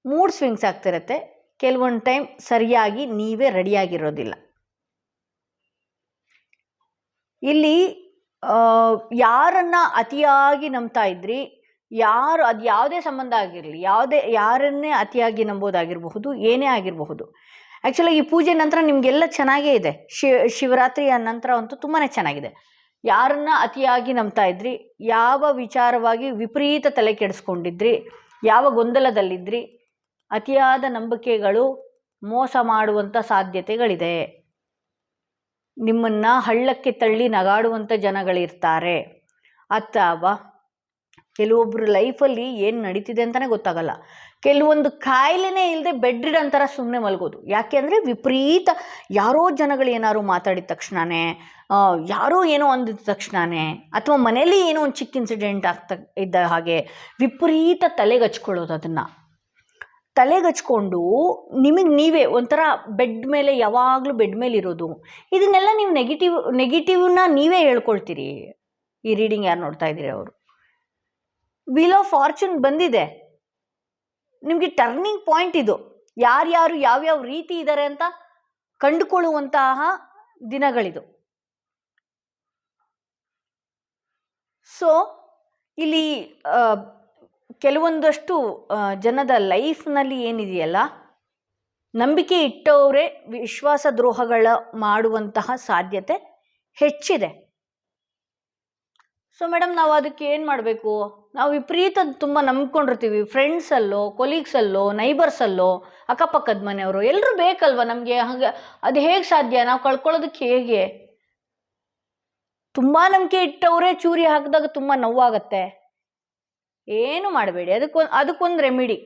ಮೂಡ್ ಸ್ವಿಂಗ್ಸ್ ಆಗ್ತಿರತ್ತೆ. ಕೆಲವೊಂದು ಟೈಮ್ ಸರಿಯಾಗಿ ನೀವೇ ರೆಡಿಯಾಗಿರೋದಿಲ್ಲ. ಇಲ್ಲಿ ಯಾರನ್ನ ಅತಿಯಾಗಿ ನಂಬ್ತಾ ಇದ್ರಿ, ಅದು ಯಾವುದೇ ಸಂಬಂಧ ಆಗಿರಲಿ, ಯಾರನ್ನೇ ಅತಿಯಾಗಿ ನಂಬೋದಾಗಿರಬಹುದು, ಏನೇ ಆಗಿರಬಹುದು. ಆ್ಯಕ್ಚುಲಾಗಿ ಈ ಪೂಜೆ ನಂತರ ನಿಮಗೆಲ್ಲ ಚೆನ್ನಾಗೇ ಇದೆ. ಶಿವರಾತ್ರಿಯ ನಂತರ ಅಂತೂ ತುಂಬಾ ಚೆನ್ನಾಗಿದೆ. ಯಾರನ್ನ ಅತಿಯಾಗಿ ನಂಬ್ತಾ ಇದ್ರಿ, ಯಾವ ವಿಚಾರವಾಗಿ ವಿಪರೀತ ತಲೆ ಕೆಡಿಸ್ಕೊಂಡಿದ್ರಿ, ಯಾವ ಗೊಂದಲದಲ್ಲಿದ್ರಿ, ಅತಿಯಾದ ನಂಬಿಕೆಗಳು ಮೋಸ ಮಾಡುವಂಥ ಸಾಧ್ಯತೆಗಳಿದೆ. ನಿಮ್ಮನ್ನು ಹಳ್ಳಕ್ಕೆ ತಳ್ಳಿ ನಗಾಡುವಂಥ ಜನಗಳಿರ್ತಾರೆ. ಅಥವಾ ಕೆಲವೊಬ್ಬರು ಲೈಫಲ್ಲಿ ಏನು ನಡೀತಿದೆ ಅಂತಲೇ ಗೊತ್ತಾಗಲ್ಲ. ಕೆಲವೊಂದು ಕಾಯಿಲೆನೇ ಇಲ್ಲದೆ ಬೆಡ್ ರಿಡನ್ ಥರ ಸುಮ್ಮನೆ ಮಲಗೋದು. ಯಾಕೆ ಅಂದರೆ ವಿಪರೀತ ಯಾರೋ ಜನಗಳು ಏನಾದ್ರು ಮಾತಾಡಿದ ತಕ್ಷಣವೇ, ಯಾರೋ ಏನೋ ಅಂದಿದ ತಕ್ಷಣವೇ, ಅಥವಾ ಮನೇಲಿ ಏನೋ ಒಂದು ಚಿಕ್ಕ ಇನ್ಸಿಡೆಂಟ್ ಆಗ್ತಾ ಇದ್ದ ಹಾಗೆ ವಿಪರೀತ ತಲೆಗಚ್ಕೊಳ್ಳೋದು. ಅದನ್ನು ತಲೆಗಚ್ಕೊಂಡು ನಿಮಗೆ ನೀವೇ ಒಂಥರ ಬೆಡ್ ಮೇಲೆ, ಯಾವಾಗಲೂ ಬೆಡ್ ಮೇಲೆ ಇರೋದು. ಇದನ್ನೆಲ್ಲ ನೀವು ನೆಗೆಟಿವ್ನ ನೀವೇ ಹೇಳ್ಕೊಳ್ತೀರಿ. ಈ ರೀಡಿಂಗ್ ಯಾರು ನೋಡ್ತಾ ಇದ್ದೀರಿ ಅವರು ವೀಲ್ ಆಫ್ ಫಾರ್ಚೂನ್ ಬಂದಿದೆ. ನಿಮಗೆ ಟರ್ನಿಂಗ್ ಪಾಯಿಂಟ್ ಇದು. ಯಾರ್ಯಾರು ಯಾವ್ಯಾವ ರೀತಿ ಇದ್ದಾರೆ ಅಂತ ಕಂಡುಕೊಳ್ಳುವಂತಹ ದಿನಗಳಿದು. ಸೊ ಇಲ್ಲಿ ಕೆಲವೊಂದಷ್ಟು ಜನದ ಲೈಫ್ನಲ್ಲಿ ಏನಿದೆಯಲ್ಲ, ನಂಬಿಕೆ ಇಟ್ಟವರೇ ವಿಶ್ವಾಸ ದ್ರೋಹಗಳ ಮಾಡುವಂತಹ ಸಾಧ್ಯತೆ ಹೆಚ್ಚಿದೆ. ಸೊ ಮೇಡಮ್, ನಾವು ಅದಕ್ಕೆ ಏನು ಮಾಡಬೇಕು? ನಾವು ವಿಪರೀತ ತುಂಬ ನಂಬ್ಕೊಂಡಿರ್ತೀವಿ. ಫ್ರೆಂಡ್ಸಲ್ಲೋ, ಕೊಲೀಗ್ಸಲ್ಲೋ, ನೈಬರ್ಸಲ್ಲೋ, ಅಕ್ಕಪಕ್ಕದ ಮನೆಯವರು ಎಲ್ಲರೂ ಬೇಕಲ್ವ ನಮಗೆ. ಹಾಗೆ ಅದು ಹೇಗೆ ಸಾಧ್ಯ? ನಾವು ಕಳ್ಕೊಳ್ಳೋದಕ್ಕೆ ಹೇಗೆ? ತುಂಬ ನಂಬಿಕೆ ಇಟ್ಟವರೇ ಚೂರಿ ಹಾಕಿದಾಗ ತುಂಬ ನೋವಾಗತ್ತೆ. ಏನು ಮಾಡಬೇಡಿ. ಅದಕ್ಕೊಂದು ರೆಮಿಡಿ.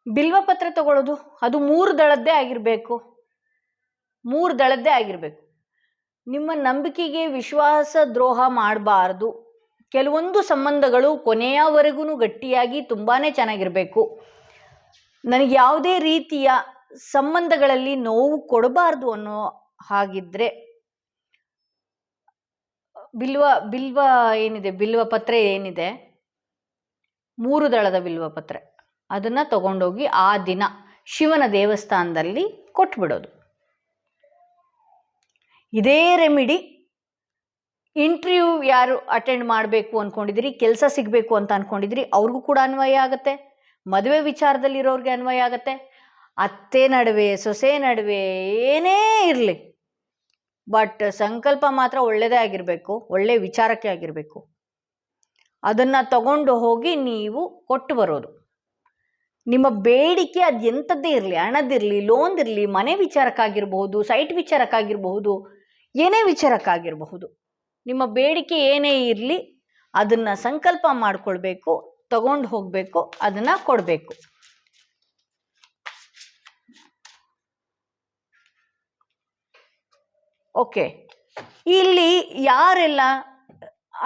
ಬಿಲ್ವಪತ್ರ ತಗೊಳ್ಳೋದು, ಅದು 3 ದಳದ್ದೇ ಆಗಿರಬೇಕು. 3 ದಳದ್ದೇ ಆಗಿರಬೇಕು. ನಿಮ್ಮ ನಂಬಿಕೆಗೆ ವಿಶ್ವಾಸ ದ್ರೋಹ ಮಾಡಬಾರ್ದು. ಕೆಲವೊಂದು ಸಂಬಂಧಗಳು ಕೊನೆಯವರೆಗೂ ಗಟ್ಟಿಯಾಗಿ ತುಂಬಾ ಚೆನ್ನಾಗಿರಬೇಕು. ನನಗೆ ಯಾವುದೇ ರೀತಿಯ ಸಂಬಂಧಗಳಲ್ಲಿ ನೋವು ಕೊಡಬಾರ್ದು ಅನ್ನೋ ಹಾಗಿದ್ರೆ ಬಿಲ್ವ ಏನಿದೆ, ಬಿಲ್ವಪತ್ರೆ ಏನಿದೆ, 3 ದಳದ ಬಿಲ್ವಪತ್ರೆ, ಅದನ್ನು ತಗೊಂಡೋಗಿ ಆ ದಿನ ಶಿವನ ದೇವಸ್ಥಾನದಲ್ಲಿ ಕೊಟ್ಬಿಡೋದು. ಇದೇ ರೆಮಿಡಿ ಇಂಟರ್ವ್ಯೂ ಯಾರು ಅಟೆಂಡ್ ಮಾಡಬೇಕು ಅಂದ್ಕೊಂಡಿದ್ದೀರಿ, ಕೆಲಸ ಸಿಗಬೇಕು ಅಂತ ಅಂದ್ಕೊಂಡಿದ್ದೀರಿ, ಅವ್ರಿಗೂ ಕೂಡ ಅನ್ವಯ ಆಗುತ್ತೆ. ಮದುವೆ ವಿಚಾರದಲ್ಲಿರೋರಿಗೆ ಅನ್ವಯ ಆಗುತ್ತೆ. ಅತ್ತೆ ನಡುವೆ, ಸೊಸೆ ನಡುವೆ ಏನೇ ಇರಲಿ, ಬಟ್ ಸಂಕಲ್ಪ ಮಾತ್ರ ಒಳ್ಳೆಯದೇ ಆಗಿರಬೇಕು, ಒಳ್ಳೆಯ ವಿಚಾರಕ್ಕೆ ಆಗಿರಬೇಕು. ಅದನ್ನು ತಗೊಂಡು ಹೋಗಿ ನೀವು ಕೊಟ್ಟು ಬರೋದು. ನಿಮ್ಮ ಬೇಡಿಕೆ ಅದು ಎಂಥದ್ದೇ ಇರಲಿ, ಹಣದಿರಲಿ, ಲೋನ್ದಿರಲಿ, ಮನೆ ವಿಚಾರಕ್ಕಾಗಿರಬಹುದು, ಸೈಟ್ ವಿಚಾರಕ್ಕಾಗಿರಬಹುದು, ಏನೇ ವಿಚಾರಕ್ಕಾಗಿರಬಹುದು, ನಿಮ್ಮ ಬೇಡಿಕೆ ಏನೇ ಇರಲಿ ಅದನ್ನು ಸಂಕಲ್ಪ ಮಾಡಿಕೊಳ್ಬೇಕು, ತಗೊಂಡು ಹೋಗಬೇಕು, ಅದನ್ನು ಕೊಡಬೇಕು. ಓಕೆ, ಇಲ್ಲಿ ಯಾರೆಲ್ಲ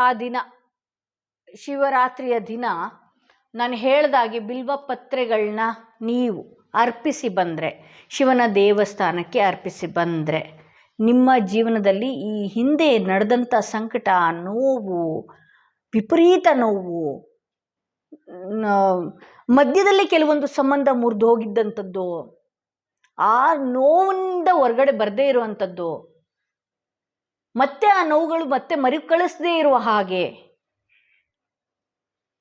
ಆ ದಿನ ಶಿವರಾತ್ರಿಯ ದಿನ ನಾನು ಹೇಳ್ದಾಗೆ ಬಿಲ್ವಪತ್ರೆಗಳನ್ನ ನೀವು ಅರ್ಪಿಸಿ ಬಂದರೆ, ಶಿವನ ದೇವಸ್ಥಾನಕ್ಕೆ ಅರ್ಪಿಸಿ ಬಂದರೆ, ನಿಮ್ಮ ಜೀವನದಲ್ಲಿ ಈ ಹಿಂದೆ ನಡೆದಂಥ ಸಂಕಟ, ನೋವು, ವಿಪರೀತ ನೋವು, ಮಧ್ಯದಲ್ಲಿ ಕೆಲವೊಂದು ಸಂಬಂಧ ಮುರಿದು ಹೋಗಿದ್ದಂಥದ್ದು, ಆ ನೋವಿಂದ ಹೊರಗಡೆ ಬರದೇ ಇರುವಂಥದ್ದು, ಮತ್ತೆ ಆ ನೋವುಗಳು ಮತ್ತೆ ಮರುಕಳಿಸದೇ ಇರುವ ಹಾಗೆ,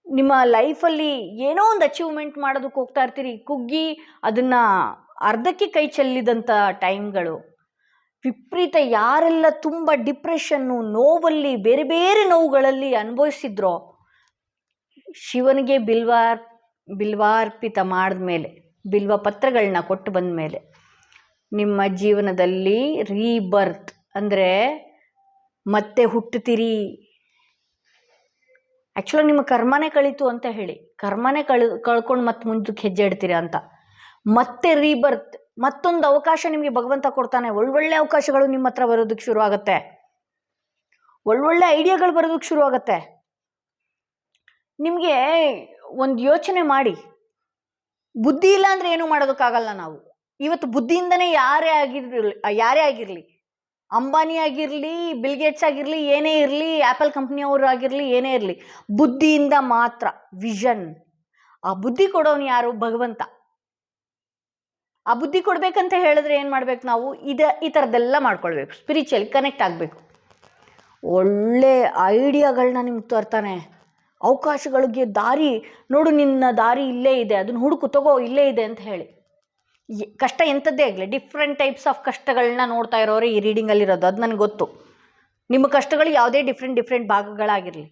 ನಿಮ್ಮ ಲೈಫಲ್ಲಿ ಏನೋ ಒಂದು ಅಚೀವ್ಮೆಂಟ್ ಮಾಡೋದಕ್ಕೆ ಹೋಗ್ತಾ ಇರ್ತೀರಿ, ಕುಗ್ಗಿ ಅದನ್ನ ಅರ್ಧಕ್ಕೆ ಕೈ ಚೆಲ್ಲಿದಂಥ ಟೈಮ್ಗಳು, ವಿಪರೀತ ಯಾರೆಲ್ಲ ತುಂಬ ಡಿಪ್ರೆಷನ್ನು, ನೋವಲ್ಲಿ, ಬೇರೆ ಬೇರೆ ನೋವುಗಳಲ್ಲಿ ಅನುಭವಿಸಿದ್ರೋ, ಶಿವನಿಗೆ ಬಿಲ್ವಾರ್ಪಿತ ಮಾಡಿದ್ಮೇಲೆ, ಬಿಲ್ವ ಪತ್ರಗಳನ್ನ ಕೊಟ್ಟು ಬಂದ ಮೇಲೆ ನಿಮ್ಮ ಜೀವನದಲ್ಲಿ ರೀಬರ್ತ್ ಅಂದರೆ ಮತ್ತೆ ಹುಟ್ಟುತ್ತೀರಿ. ಆ್ಯಕ್ಚುಲಾಗಿ ನಿಮ್ಮ ಕರ್ಮನೇ ಕಳೀತು ಅಂತ ಹೇಳಿ, ಕರ್ಮನೇ ಕಳ್ಕೊಂಡು ಮತ್ತೆ ಮುಂದಕ್ಕೆ ಹೆಜ್ಜೆ ಇಡ್ತೀರಾ ಅಂತ. ಮತ್ತೆ ರೀಬರ್ತ್, ಮತ್ತೊಂದು ಅವಕಾಶ ನಿಮಗೆ ಭಗವಂತ ಕೊಡ್ತಾನೆ. ಒಳ್ಳೊಳ್ಳೆ ಅವಕಾಶಗಳು ನಿಮ್ಮ ಹತ್ರ ಬರೋದಕ್ಕೆ ಶುರು ಆಗುತ್ತೆ, ಒಳ್ಳೊಳ್ಳೆ ಐಡಿಯಾಗಳು ಬರೋದಕ್ಕೆ ಶುರು ಆಗುತ್ತೆ. ನಿಮಗೆ ಒಂದು ಯೋಚನೆ ಮಾಡಿ, ಬುದ್ಧಿ ಇಲ್ಲ ಅಂದರೆ ಏನೂ ಮಾಡೋದಕ್ಕಾಗಲ್ಲ ನಾವು. ಇವತ್ತು ಬುದ್ಧಿಯಿಂದನೇ ಯಾರೇ ಆಗಿರಲಿ, ಅಂಬಾನಿ ಆಗಿರಲಿ, ಬಿಲ್ಗೇಟ್ಸ್ ಆಗಿರಲಿ, ಏನೇ ಇರಲಿ, ಆ್ಯಪಲ್ ಕಂಪ್ನಿಯವರು ಆಗಿರಲಿ, ಏನೇ ಇರಲಿ, ಬುದ್ಧಿಯಿಂದ ಮಾತ್ರ. ವಿಷನ್, ಆ ಬುದ್ಧಿ ಕೊಡೋನು ಯಾರು? ಭಗವಂತ. ಆ ಬುದ್ಧಿ ಕೊಡ್ಬೇಕಂತ ಹೇಳಿದ್ರೆ ಏನು ಮಾಡ್ಬೇಕು ನಾವು? ಈ ಥರದ್ದೆಲ್ಲ ಮಾಡ್ಕೊಳ್ಬೇಕು, ಸ್ಪಿರಿಚುವಲಿ ಕನೆಕ್ಟ್ ಆಗಬೇಕು. ಒಳ್ಳೆ ಐಡಿಯಾಗಳನ್ನ ನಿಮ್ಗೆ ತರ್ತಾನೆ, ಅವಕಾಶಗಳಿಗೆ ದಾರಿ ನೋಡು, ನಿನ್ನ ದಾರಿ ಇಲ್ಲೇ ಇದೆ, ಅದನ್ನು ಹುಡುಕು, ತಗೋ, ಇಲ್ಲೇ ಇದೆ ಅಂತ ಹೇಳಿ. ಕಷ್ಟ ಎಂಥದ್ದೇ ಆಗಲಿ, ಡಿಫ್ರೆಂಟ್ ಟೈಪ್ಸ್ ಆಫ್ ಕಷ್ಟಗಳನ್ನ ನೋಡ್ತಾ ಇರೋರು ಈ ರೀಡಿಂಗಲ್ಲಿರೋದು, ಅದು ನನಗೆ ಗೊತ್ತು. ನಿಮ್ಮ ಕಷ್ಟಗಳು ಯಾವುದೇ ಡಿಫ್ರೆಂಟ್ ಭಾಗಗಳಾಗಿರಲಿ,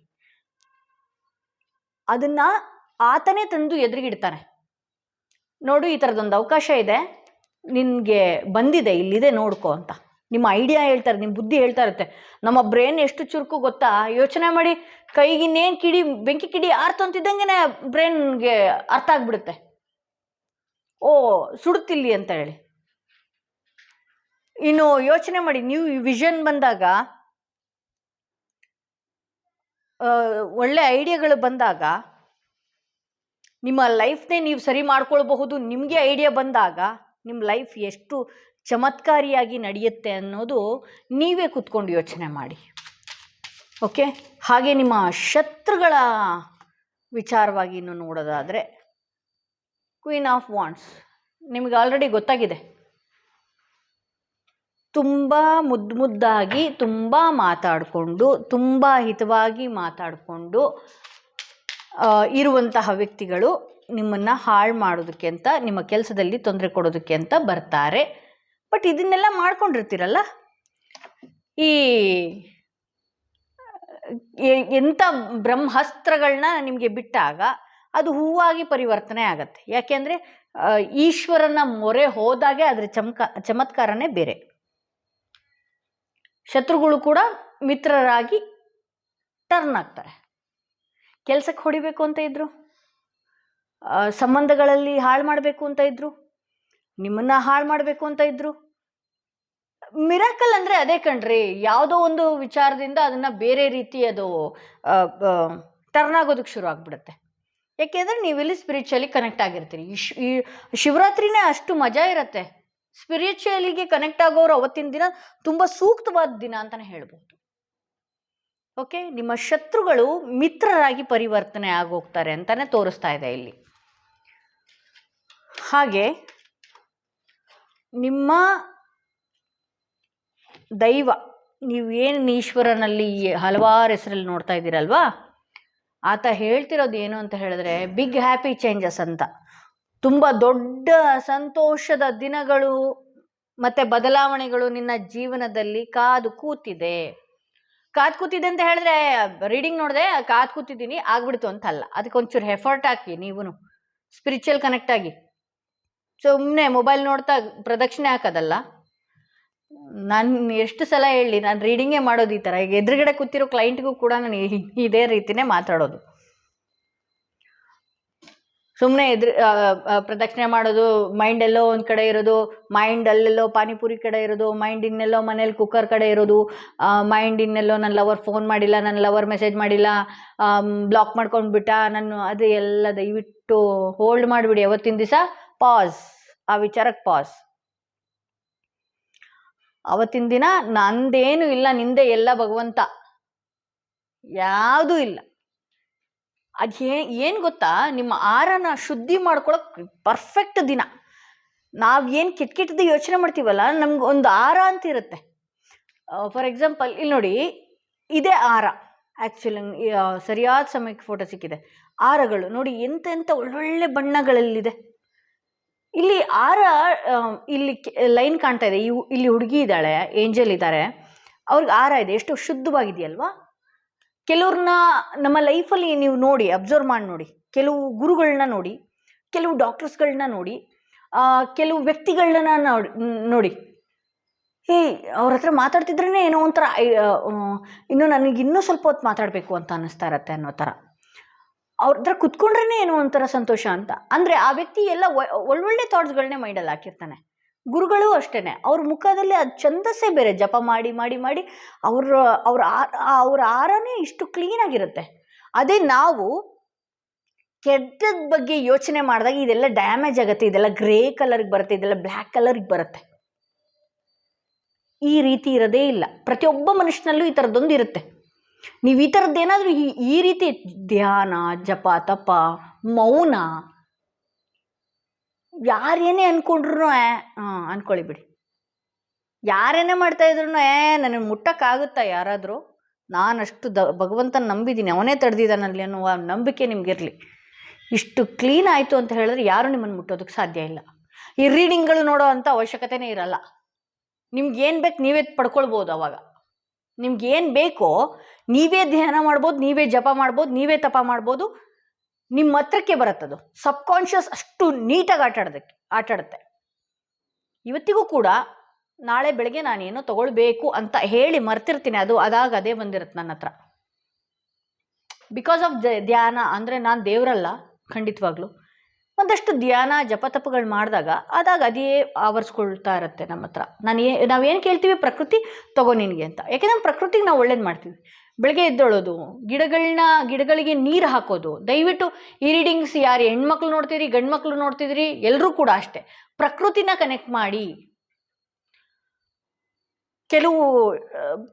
ಅದನ್ನು ಆತನೇ ತಂದು ಎದುರಿಗಿಡ್ತಾನೆ. ನೋಡು, ಈ ಥರದೊಂದು ಅವಕಾಶ ಇದೆ, ನಿನಗೆ ಬಂದಿದೆ, ಇಲ್ಲಿದೆ, ನೋಡ್ಕೊ ಅಂತ ನಿಮ್ಮ ಐಡಿಯಾ ಹೇಳ್ತಾರೆ, ನಿಮ್ಮ ಬುದ್ಧಿ ಹೇಳ್ತಾ ಇರುತ್ತೆ. ನಮ್ಮ ಬ್ರೈನ್ ಎಷ್ಟು ಚುರುಕು ಗೊತ್ತಾ? ಯೋಚನೆ ಮಾಡಿ, ಕೈಗಿನ್ನೇನು ಬೆಂಕಿ ಕಿಡಿ ಆರ್ತು ಅಂತಿದ್ದಂಗೆ ಬ್ರೈನ್ಗೆ ಅರ್ಥ ಆಗ್ಬಿಡುತ್ತೆ, ಓ ಸುಡುತ್ತಿಲ್ಲಿ ಅಂತ ಹೇಳಿ. ಇನ್ನು ಯೋಚನೆ ಮಾಡಿ, ನೀವು ವಿಷನ್ ಬಂದಾಗ, ಒಳ್ಳೆ ಐಡಿಯಾಗಳು ಬಂದಾಗ, ನಿಮ್ಮ ಲೈಫ್ನೇ ನೀವು ಸರಿ ಮಾಡ್ಕೊಳ್ಬಹುದು. ನಿಮಗೆ ಐಡಿಯಾ ಬಂದಾಗ ನಿಮ್ಮ ಲೈಫ್ ಎಷ್ಟು ಚಮತ್ಕಾರಿಯಾಗಿ ನಡೆಯುತ್ತೆ ಅನ್ನೋದು ನೀವೇ ಕೂತ್ಕೊಂಡು ಯೋಚನೆ ಮಾಡಿ. ಓಕೆ, ಹಾಗೆ ನಿಮ್ಮ ಶತ್ರುಗಳ ವಿಚಾರವಾಗಿ ಇನ್ನು ನೋಡೋದಾದರೆ, ಕ್ವೀನ್ ಆಫ್ ವಾಂಡ್ಸ್ ನಿಮಗೆ ಆಲ್ರೆಡಿ ಗೊತ್ತಾಗಿದೆ. ತುಂಬ ಮುದ್ದಾಗಿ, ತುಂಬ ಮಾತಾಡಿಕೊಂಡು, ತುಂಬ ಹಿತವಾಗಿ ಮಾತಾಡಿಕೊಂಡು ಇರುವಂತಹ ವ್ಯಕ್ತಿಗಳು ನಿಮ್ಮನ್ನು ಹಾಳು ಮಾಡೋದಕ್ಕೆ ಅಂತ, ನಿಮ್ಮ ಕೆಲಸದಲ್ಲಿ ತೊಂದರೆ ಕೊಡೋದಕ್ಕೆ ಅಂತ ಬರ್ತಾರೆ. ಬಟ್ ಇದನ್ನೆಲ್ಲ ಮಾಡ್ಕೊಂಡಿರ್ತೀರಲ್ಲ, ಈ ಎಂಥ ಬ್ರಹ್ಮಾಸ್ತ್ರಗಳನ್ನ ನಿಮಗೆ ಬಿಟ್ಟಾಗ ಅದು ಹೂವಾಗಿ ಪರಿವರ್ತನೆ ಆಗತ್ತೆ. ಯಾಕೆಂದರೆ ಈಶ್ವರನ ಮೊರೆ ಹೋದಾಗೆ ಅದರ ಚಮತ್ಕಾರನೇ ಬೇರೆ. ಶತ್ರುಗಳು ಕೂಡ ಮಿತ್ರರಾಗಿ ಟರ್ನ್ ಆಗ್ತಾರೆ. ಕೆಲಸಕ್ಕೆ ಹೊಡಿಬೇಕು ಅಂತ ಇದ್ರು, ಸಂಬಂಧಗಳಲ್ಲಿ ಹಾಳು ಮಾಡಬೇಕು ಅಂತ ಇದ್ರು, ನಿಮ್ಮನ್ನು ಹಾಳು ಮಾಡಬೇಕು ಅಂತ ಇದ್ರು. ಮಿರಾಕಲ್ ಅಂದರೆ ಅದೇ ಕಣ್ರಿ, ಯಾವುದೋ ಒಂದು ವಿಚಾರದಿಂದ ಅದನ್ನು ಬೇರೆ ರೀತಿ ಅದು ಟರ್ನ್ ಆಗೋದಕ್ಕೆ ಶುರು ಆಗ್ಬಿಡುತ್ತೆ. ಯಾಕೆಂದರೆ ನೀವಿಲ್ಲಿ ಸ್ಪಿರಿಚುವಲಿ ಕನೆಕ್ಟ್ ಆಗಿರ್ತೀರಿ. ಈ ಶಿವರಾತ್ರಿನೇ ಅಷ್ಟು ಮಜಾ ಇರುತ್ತೆ. ಸ್ಪಿರಿಚುವಲಿಗೆ ಕನೆಕ್ಟ್ ಆಗೋರು ಅವತ್ತಿನ ದಿನ ತುಂಬ ಸೂಕ್ತವಾದ ದಿನ ಅಂತಲೇ ಹೇಳ್ಬೋದು. ಓಕೆ, ನಿಮ್ಮ ಶತ್ರುಗಳು ಮಿತ್ರರಾಗಿ ಪರಿವರ್ತನೆ ಆಗೋಗ್ತಾರೆ ಅಂತಲೇ ತೋರಿಸ್ತಾ ಇದೆ ಇಲ್ಲಿ. ಹಾಗೆ ನಿಮ್ಮ ದೈವ, ನೀವೇನು ಈಶ್ವರನಲ್ಲಿ ಹಲವಾರು ಹೆಸರಲ್ಲಿ ನೋಡ್ತಾ ಇದ್ದೀರಲ್ವಾ, ಆತ ಹೇಳ್ತಿರೋದು ಏನು ಅಂತ ಹೇಳಿದ್ರೆ, ಬಿಗ್ ಹ್ಯಾಪಿ ಚೇಂಜಸ್ ಅಂತ. ತುಂಬ ದೊಡ್ಡ ಸಂತೋಷದ ದಿನಗಳು ಮತ್ತು ಬದಲಾವಣೆಗಳು ನಿನ್ನ ಜೀವನದಲ್ಲಿ ಕಾದು ಕೂತಿದೆ ಅಂತ ಹೇಳಿದ್ರೆ, ರೀಡಿಂಗ್ ನೋಡಿದೆ ಕಾದು ಕೂತಿದ್ದೀನಿ ಆಗ್ಬಿಡ್ತು ಅಂತಲ್ಲ. ಅದಕ್ಕೆ ಒಂಚೂರು ಎಫರ್ಟ್ ಹಾಕಿ, ನೀವು ಸ್ಪಿರಿಚುವಲ್ ಕನೆಕ್ಟ್ ಆಗಿ. ಸುಮ್ಮನೆ ಮೊಬೈಲ್ ನೋಡ್ತಾ ಪ್ರದಕ್ಷಿಣೆ ಹಾಕೋದಲ್ಲ. ನಾನು ಎಷ್ಟು ಸಲ ಹೇಳಿ, ನಾನು ರೀಡಿಂಗೇ ಮಾಡೋದು ಈ ಥರ. ಈಗ ಎದುರುಗಡೆ ಕೂತಿರೋ ಕ್ಲೈಂಟ್ಗೂ ಕೂಡ ನಾನು ಇದೇ ರೀತಿಯೇ ಮಾತಾಡೋದು. ಸುಮ್ಮನೆ ಪ್ರದಕ್ಷಿಣೆ ಮಾಡೋದು, ಮೈಂಡ್ ಎಲ್ಲೋ ಒಂದು ಕಡೆ ಇರೋದು, ಮೈಂಡ್ ಅಲ್ಲೆಲ್ಲೋ ಪಾನಿಪುರಿ ಕಡೆ ಇರೋದು, ಮೈಂಡ್ ಇನ್ನೆಲ್ಲೋ ಮನೇಲಿ ಕುಕ್ಕರ್ ಕಡೆ ಇರೋದು, ಮೈಂಡ್ ಇನ್ನೆಲ್ಲೋ ನನ್ನ ಲವರ್ ಫೋನ್ ಮಾಡಿಲ್ಲ, ನನ್ನ ಲವರ್ ಮೆಸೇಜ್ ಮಾಡಿಲ್ಲ, ಬ್ಲಾಕ್ ಮಾಡ್ಕೊಂಡು ಬಿಟ್ಟ ನಾನು, ಅದು ಎಲ್ಲ ದಯವಿಟ್ಟು ಹೋಲ್ಡ್ ಮಾಡಿಬಿಡಿ. ಅವತ್ತಿನ ದಿವಸ ಪಾಸ್, ಆ ವಿಚಾರಕ್ಕೆ ಪಾಸ್. ಅವತ್ತಿನ ದಿನ ನಂದೇನು ಇಲ್ಲ, ನಿಂದೆ ಎಲ್ಲ ಭಗವಂತ, ಯಾವುದೂ ಇಲ್ಲ. ಅದು ಏನು ಗೊತ್ತಾ, ನಿಮ್ಮ ಆರನ ಶುದ್ಧಿ ಮಾಡ್ಕೊಳಕ್ಕೆ ಪರ್ಫೆಕ್ಟ್ ದಿನ. ನಾವು ಏನು ಕೆಟ್ಟ ಕೆಟ್ಟದ್ದು ಯೋಚನೆ ಮಾಡ್ತೀವಲ್ಲ, ನಮ್ಗೆ ಒಂದು ಆರ ಅಂತ ಇರುತ್ತೆ. ಫಾರ್ ಎಕ್ಸಾಂಪಲ್ ಇಲ್ಲಿ ನೋಡಿ, ಇದೇ ಆರ. ಆ್ಯಕ್ಚುಲಿ ಸರಿಯಾದ ಸಮಯಕ್ಕೆ ಫೋಟೋ ಸಿಕ್ಕಿದೆ. ಆರಗಳು ನೋಡಿ ಎಂತೆಂಥ ಒಳ್ಳೊಳ್ಳೆ ಬಣ್ಣಗಳಲ್ಲಿದೆ. ಇಲ್ಲಿ ಆರ, ಇಲ್ಲಿ ಲೈನ್ ಕಾಣ್ತಾ ಇದೆ. ಇಲ್ಲಿ ಹುಡುಗಿ ಇದ್ದಾಳೆ, ಏಂಜಲ್ ಇದ್ದಾರೆ, ಅವ್ರಿಗೆ ಆರ ಇದೆ. ಎಷ್ಟು ಶುದ್ಧವಾಗಿದೆಯಲ್ವಾ? ಕೆಲವ್ರನ್ನ ನಮ್ಮ ಲೈಫಲ್ಲಿ ನೀವು ನೋಡಿ, ಅಬ್ಸರ್ವ್ ಮಾಡಿ ನೋಡಿ. ಕೆಲವು ಗುರುಗಳನ್ನ ನೋಡಿ, ಕೆಲವು ಡಾಕ್ಟರ್ಸ್ಗಳನ್ನ ನೋಡಿ, ಕೆಲವು ವ್ಯಕ್ತಿಗಳನ್ನ ನೋಡಿ. ಅವ್ರ ಹತ್ರ ಮಾತಾಡ್ತಿದ್ರೇ ಏನೋ ಒಂಥರ ಇನ್ನು ನನಗೆ ಇನ್ನೂ ಸ್ವಲ್ಪ ಹೊತ್ತು ಮಾತಾಡಬೇಕು ಅಂತ ಅನ್ನಿಸ್ತಾ ಇರತ್ತೆ ಅನ್ನೋ ಥರ. ಅವ್ರ ಹತ್ರ ಕುತ್ಕೊಂಡ್ರೇ ಏನೋ ಒಂಥರ ಸಂತೋಷ ಅಂತ. ಅಂದರೆ ಆ ವ್ಯಕ್ತಿ ಎಲ್ಲ ಒಳ್ಳೊಳ್ಳೆ ಥಾಟ್ಸ್ಗಳನ್ನೇ ಮೈಂಡಲ್ಲಿ ಹಾಕಿರ್ತಾನೆ. ಗುರುಗಳು ಅಷ್ಟೇ, ಅವ್ರ ಮುಖದಲ್ಲಿ ಅದು ಛಂದಸ್ಸೇ ಬೇರೆ. ಜಪ ಮಾಡಿ ಮಾಡಿ ಮಾಡಿ ಅವ್ರ ಆರನೇ ಇಷ್ಟು ಕ್ಲೀನಾಗಿರುತ್ತೆ. ಅದೇ ನಾವು ಕೆಟ್ಟದ ಬಗ್ಗೆ ಯೋಚನೆ ಮಾಡಿದಾಗ ಇದೆಲ್ಲ ಡ್ಯಾಮೇಜ್ ಆಗುತ್ತೆ, ಇದೆಲ್ಲ ಗ್ರೇ ಕಲರ್ಗೆ ಬರುತ್ತೆ, ಇದೆಲ್ಲ ಬ್ಲ್ಯಾಕ್ ಕಲರ್ಗೆ ಬರುತ್ತೆ. ಈ ರೀತಿ ಇರೋದೇ ಇಲ್ಲ. ಪ್ರತಿಯೊಬ್ಬ ಮನುಷ್ಯನಲ್ಲೂ ಈ ಥರದ್ದೊಂದು ಇರುತ್ತೆ. ನೀವು ಈ ಥರದ್ದೇನಾದರೂ ಈ ರೀತಿ ಧ್ಯಾನ, ಜಪ, ತಪ, ಮೌನ, ಯಾರೇನೇ ಅಂದ್ಕೊಂಡ್ರು ಅಂದ್ಕೊಳ್ಳಿ ಬಿಡಿ. ಯಾರೇನೇ ಮಾಡ್ತಾ ಇದ್ರು ನನಗೆ ಮುಟ್ಟಕ್ಕಾಗುತ್ತಾ ಯಾರಾದರೂ? ನಾನಷ್ಟು ಭಗವಂತನ ನಂಬಿದ್ದೀನಿ, ಅವನೇ ತಡೆದಿದ್ದಾನಲ್ಲಿ ಅನ್ನುವ ನಂಬಿಕೆ ನಿಮಗಿರಲಿ. ಇಷ್ಟು ಕ್ಲೀನ್ ಆಯಿತು ಅಂತ ಹೇಳಿದ್ರೆ ಯಾರೂ ನಿಮ್ಮನ್ನು ಮುಟ್ಟೋದಕ್ಕೆ ಸಾಧ್ಯ ಇಲ್ಲ. ಈ ರೀಡಿಂಗ್ಗಳು ನೋಡೋ ಅಂಥ ಅವಶ್ಯಕತೆನೇ ಇರಲ್ಲ. ನಿಮ್ಗೇನು ಬೇಕು ನೀವೇ ಪಡ್ಕೊಳ್ಬೋದು. ಅವಾಗ ನಿಮ್ಗೇನು ಬೇಕೋ ನೀವೇ ಧ್ಯಾನ ಮಾಡ್ಬೋದು, ನೀವೇ ಜಪ ಮಾಡ್ಬೋದು, ನೀವೇ ತಪ ಮಾಡ್ಬೋದು. ನಿಮ್ಮ ಹತ್ರಕ್ಕೆ ಬರುತ್ತದು. ಸಬ್ಕಾನ್ಷಿಯಸ್ ಅಷ್ಟು ನೀಟಾಗಿ ಆಟಾಡುತ್ತೆ. ಇವತ್ತಿಗೂ ಕೂಡ ನಾಳೆ ಬೆಳಗ್ಗೆ ನಾನೇನೋ ತಗೊಳ್ಬೇಕು ಅಂತ ಹೇಳಿ ಮರ್ತಿರ್ತೀನಿ, ಅದೇ ಬಂದಿರುತ್ತೆ ನನ್ನ ಹತ್ರ. ಬಿಕಾಸ್ ಆಫ್ ಧ್ಯಾನ. ಅಂದರೆ ನಾನು ದೇವರಲ್ಲ, ಖಂಡಿತವಾಗ್ಲೂ. ಒಂದಷ್ಟು ಧ್ಯಾನ ಜಪತಪಗಳು ಮಾಡಿದಾಗ ಅದೇ ಆವರಿಸ್ಕೊಳ್ತಾ ಇರುತ್ತೆ ನಮ್ಮ ಹತ್ರ. ನಾವೇನು ಕೇಳ್ತೀವಿ, ಪ್ರಕೃತಿ ತಗೋ ನಿನಗೆ ಅಂತ. ಯಾಕೆಂದ್ರೆ ಪ್ರಕೃತಿಗೆ ನಾವು ಒಳ್ಳೇದು ಮಾಡ್ತೀವಿ. ಬೆಳಗ್ಗೆ ಎದ್ದೊಳೋದು, ಗಿಡಗಳಿಗೆ ನೀರು ಹಾಕೋದು. ದಯವಿಟ್ಟು ಈ ರೀಡಿಂಗ್ಸ್ ಯಾರು ಹೆಣ್ಮಕ್ಳು ನೋಡ್ತಿದ್ರಿ, ಗಂಡು ಮಕ್ಳು ನೋಡ್ತಿದ್ರಿ, ಎಲ್ಲರೂ ಕೂಡ ಅಷ್ಟೇ, ಪ್ರಕೃತಿನ ಕನೆಕ್ಟ್ ಮಾಡಿ. ಕೆಲವು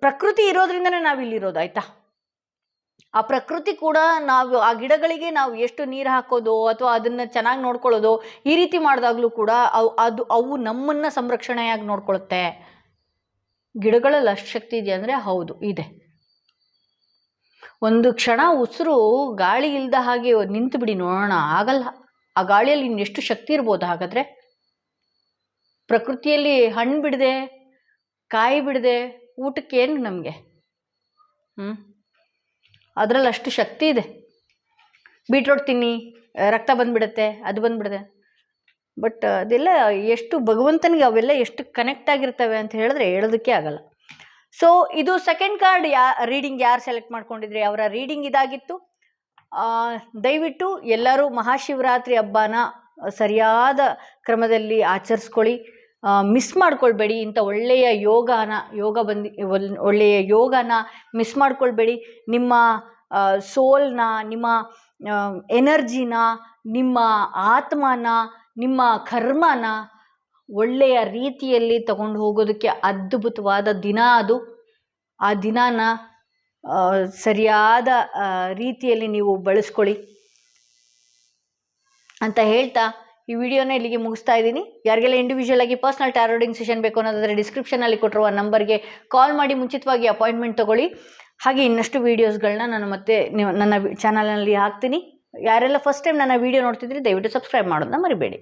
ಪ್ರಕೃತಿ ಇರೋದ್ರಿಂದನೇ ನಾವಿಲ್ಲಿರೋದು, ಆಯಿತಾ? ಆ ಪ್ರಕೃತಿ ಕೂಡ ಆ ಗಿಡಗಳಿಗೆ ನಾವು ಎಷ್ಟು ನೀರು ಹಾಕೋದು ಅಥವಾ ಅದನ್ನು ಚೆನ್ನಾಗಿ ನೋಡ್ಕೊಳ್ಳೋದು, ಈ ರೀತಿ ಮಾಡಿದಾಗಲೂ ಕೂಡ ಅವು ನಮ್ಮನ್ನು ಸಂರಕ್ಷಣೆಯಾಗಿ ನೋಡ್ಕೊಳುತ್ತೆ. ಗಿಡಗಳಲ್ಲಿ ಅಷ್ಟು ಶಕ್ತಿ ಇದೆ ಅಂದರೆ ಹೌದು ಇದೆ. ಒಂದು ಕ್ಷಣ ಉಸಿರು ಗಾಳಿ ಇಲ್ಲದ ಹಾಗೆ ನಿಂತು ಬಿಡಿ ನೋಡೋಣ, ಆಗಲ್ಲ. ಆ ಗಾಳಿಯಲ್ಲಿ ಇನ್ನೆಷ್ಟು ಶಕ್ತಿ ಇರ್ಬೋದು ಹಾಗಾದರೆ? ಪ್ರಕೃತಿಯಲ್ಲಿ ಹಣ್ಣು ಬಿಡದೆ, ಕಾಯಿ ಬಿಡದೆ ಊಟಕ್ಕೇನು ನಮಗೆ? ಅದರಲ್ಲಿ ಅಷ್ಟು ಶಕ್ತಿ ಇದೆ. ಬೀಟ್ರೋಟ್ ತಿನ್ನಿ, ರಕ್ತ ಬಂದುಬಿಡುತ್ತೆ, ಅದು ಬಂದುಬಿಡುತ್ತೆ. ಬಟ್ ಅದೆಲ್ಲ ಎಷ್ಟು ಭಗವಂತನಿಗೆ ಅವೆಲ್ಲ ಎಷ್ಟು ಕನೆಕ್ಟ್ ಆಗಿರ್ತವೆ ಅಂತ ಹೇಳಿದ್ರೆ ಹೇಳೋದಕ್ಕೆ ಆಗಲ್ಲ. ಸೊ ಇದು ಸೆಕೆಂಡ್ ಕಾರ್ಡ್ ರೀಡಿಂಗ್ ಯಾರು ಸೆಲೆಕ್ಟ್ ಮಾಡ್ಕೊಂಡಿದ್ರಿ ಅವರ ರೀಡಿಂಗ್ ಇದಾಗಿತ್ತು. ದಯವಿಟ್ಟು ಎಲ್ಲರೂ ಮಹಾಶಿವರಾತ್ರಿ ಹಬ್ಬನ ಸರಿಯಾದ ಕ್ರಮದಲ್ಲಿ ಆಚರಿಸ್ಕೊಳ್ಳಿ. ಮಿಸ್ ಮಾಡ್ಕೊಳ್ಬೇಡಿ. ಇಂಥ ಒಳ್ಳೆಯ ಒಳ್ಳೆಯ ಯೋಗನ ಮಿಸ್ ಮಾಡ್ಕೊಳ್ಬೇಡಿ. ನಿಮ್ಮ ಸೋಲ್ನ, ನಿಮ್ಮ ಎನರ್ಜಿನ, ನಿಮ್ಮ ಆತ್ಮನ, ನಿಮ್ಮ ಕರ್ಮನ ಒಳ್ಳೆಯ ರೀತಿಯಲ್ಲಿ ತಗೊಂಡು ಹೋಗೋದಕ್ಕೆ ಅದ್ಭುತವಾದ ದಿನ ಅದು. ಆ ದಿನಾನ ಸರಿಯಾದ ರೀತಿಯಲ್ಲಿ ನೀವು ಬಳಸ್ಕೊಳ್ಳಿ ಅಂತ ಹೇಳ್ತಾ ಈ ವಿಡಿಯೋನ ಇಲ್ಲಿಗೆ ಮುಗಿಸ್ತಾ ಇದ್ದೀನಿ. ಯಾರಿಗೆಲ್ಲ ಇಂಡಿವಿಜುವಲ್ ಆಗಿ ಪರ್ಸನಲ್ ಟಾರೋ ರೀಡಿಂಗ್ ಸೆಷನ್ ಬೇಕು ಅನ್ನೋದಾದರೆ ಡಿಸ್ಕ್ರಿಪ್ಷನಲ್ಲಿ ಕೊಟ್ಟಿರುವ ನಂಬರ್ಗೆ ಕಾಲ್ ಮಾಡಿ ಮುಂಚಿತವಾಗಿ ಅಪಾಯಿಂಟ್ಮೆಂಟ್ ತೊಗೊಳ್ಳಿ. ಹಾಗೆ ಇನ್ನಷ್ಟು ವೀಡಿಯೋಸ್ಗಳನ್ನ ನಾನು ಮತ್ತೆ ನನ್ನ ಚಾನಲ್ನಲ್ಲಿ ಹಾಕ್ತೀನಿ. ಯಾರೆಲ್ಲ ಫಸ್ಟ್ ಟೈಮ್ ನನ್ನ ವೀಡಿಯೋ ನೋಡ್ತಿದ್ರಿ ದಯವಿಟ್ಟು ಸಬ್ಸ್ಕ್ರೈಬ್ ಮಾಡೋದನ್ನ ಮರಿಬೇಡಿ.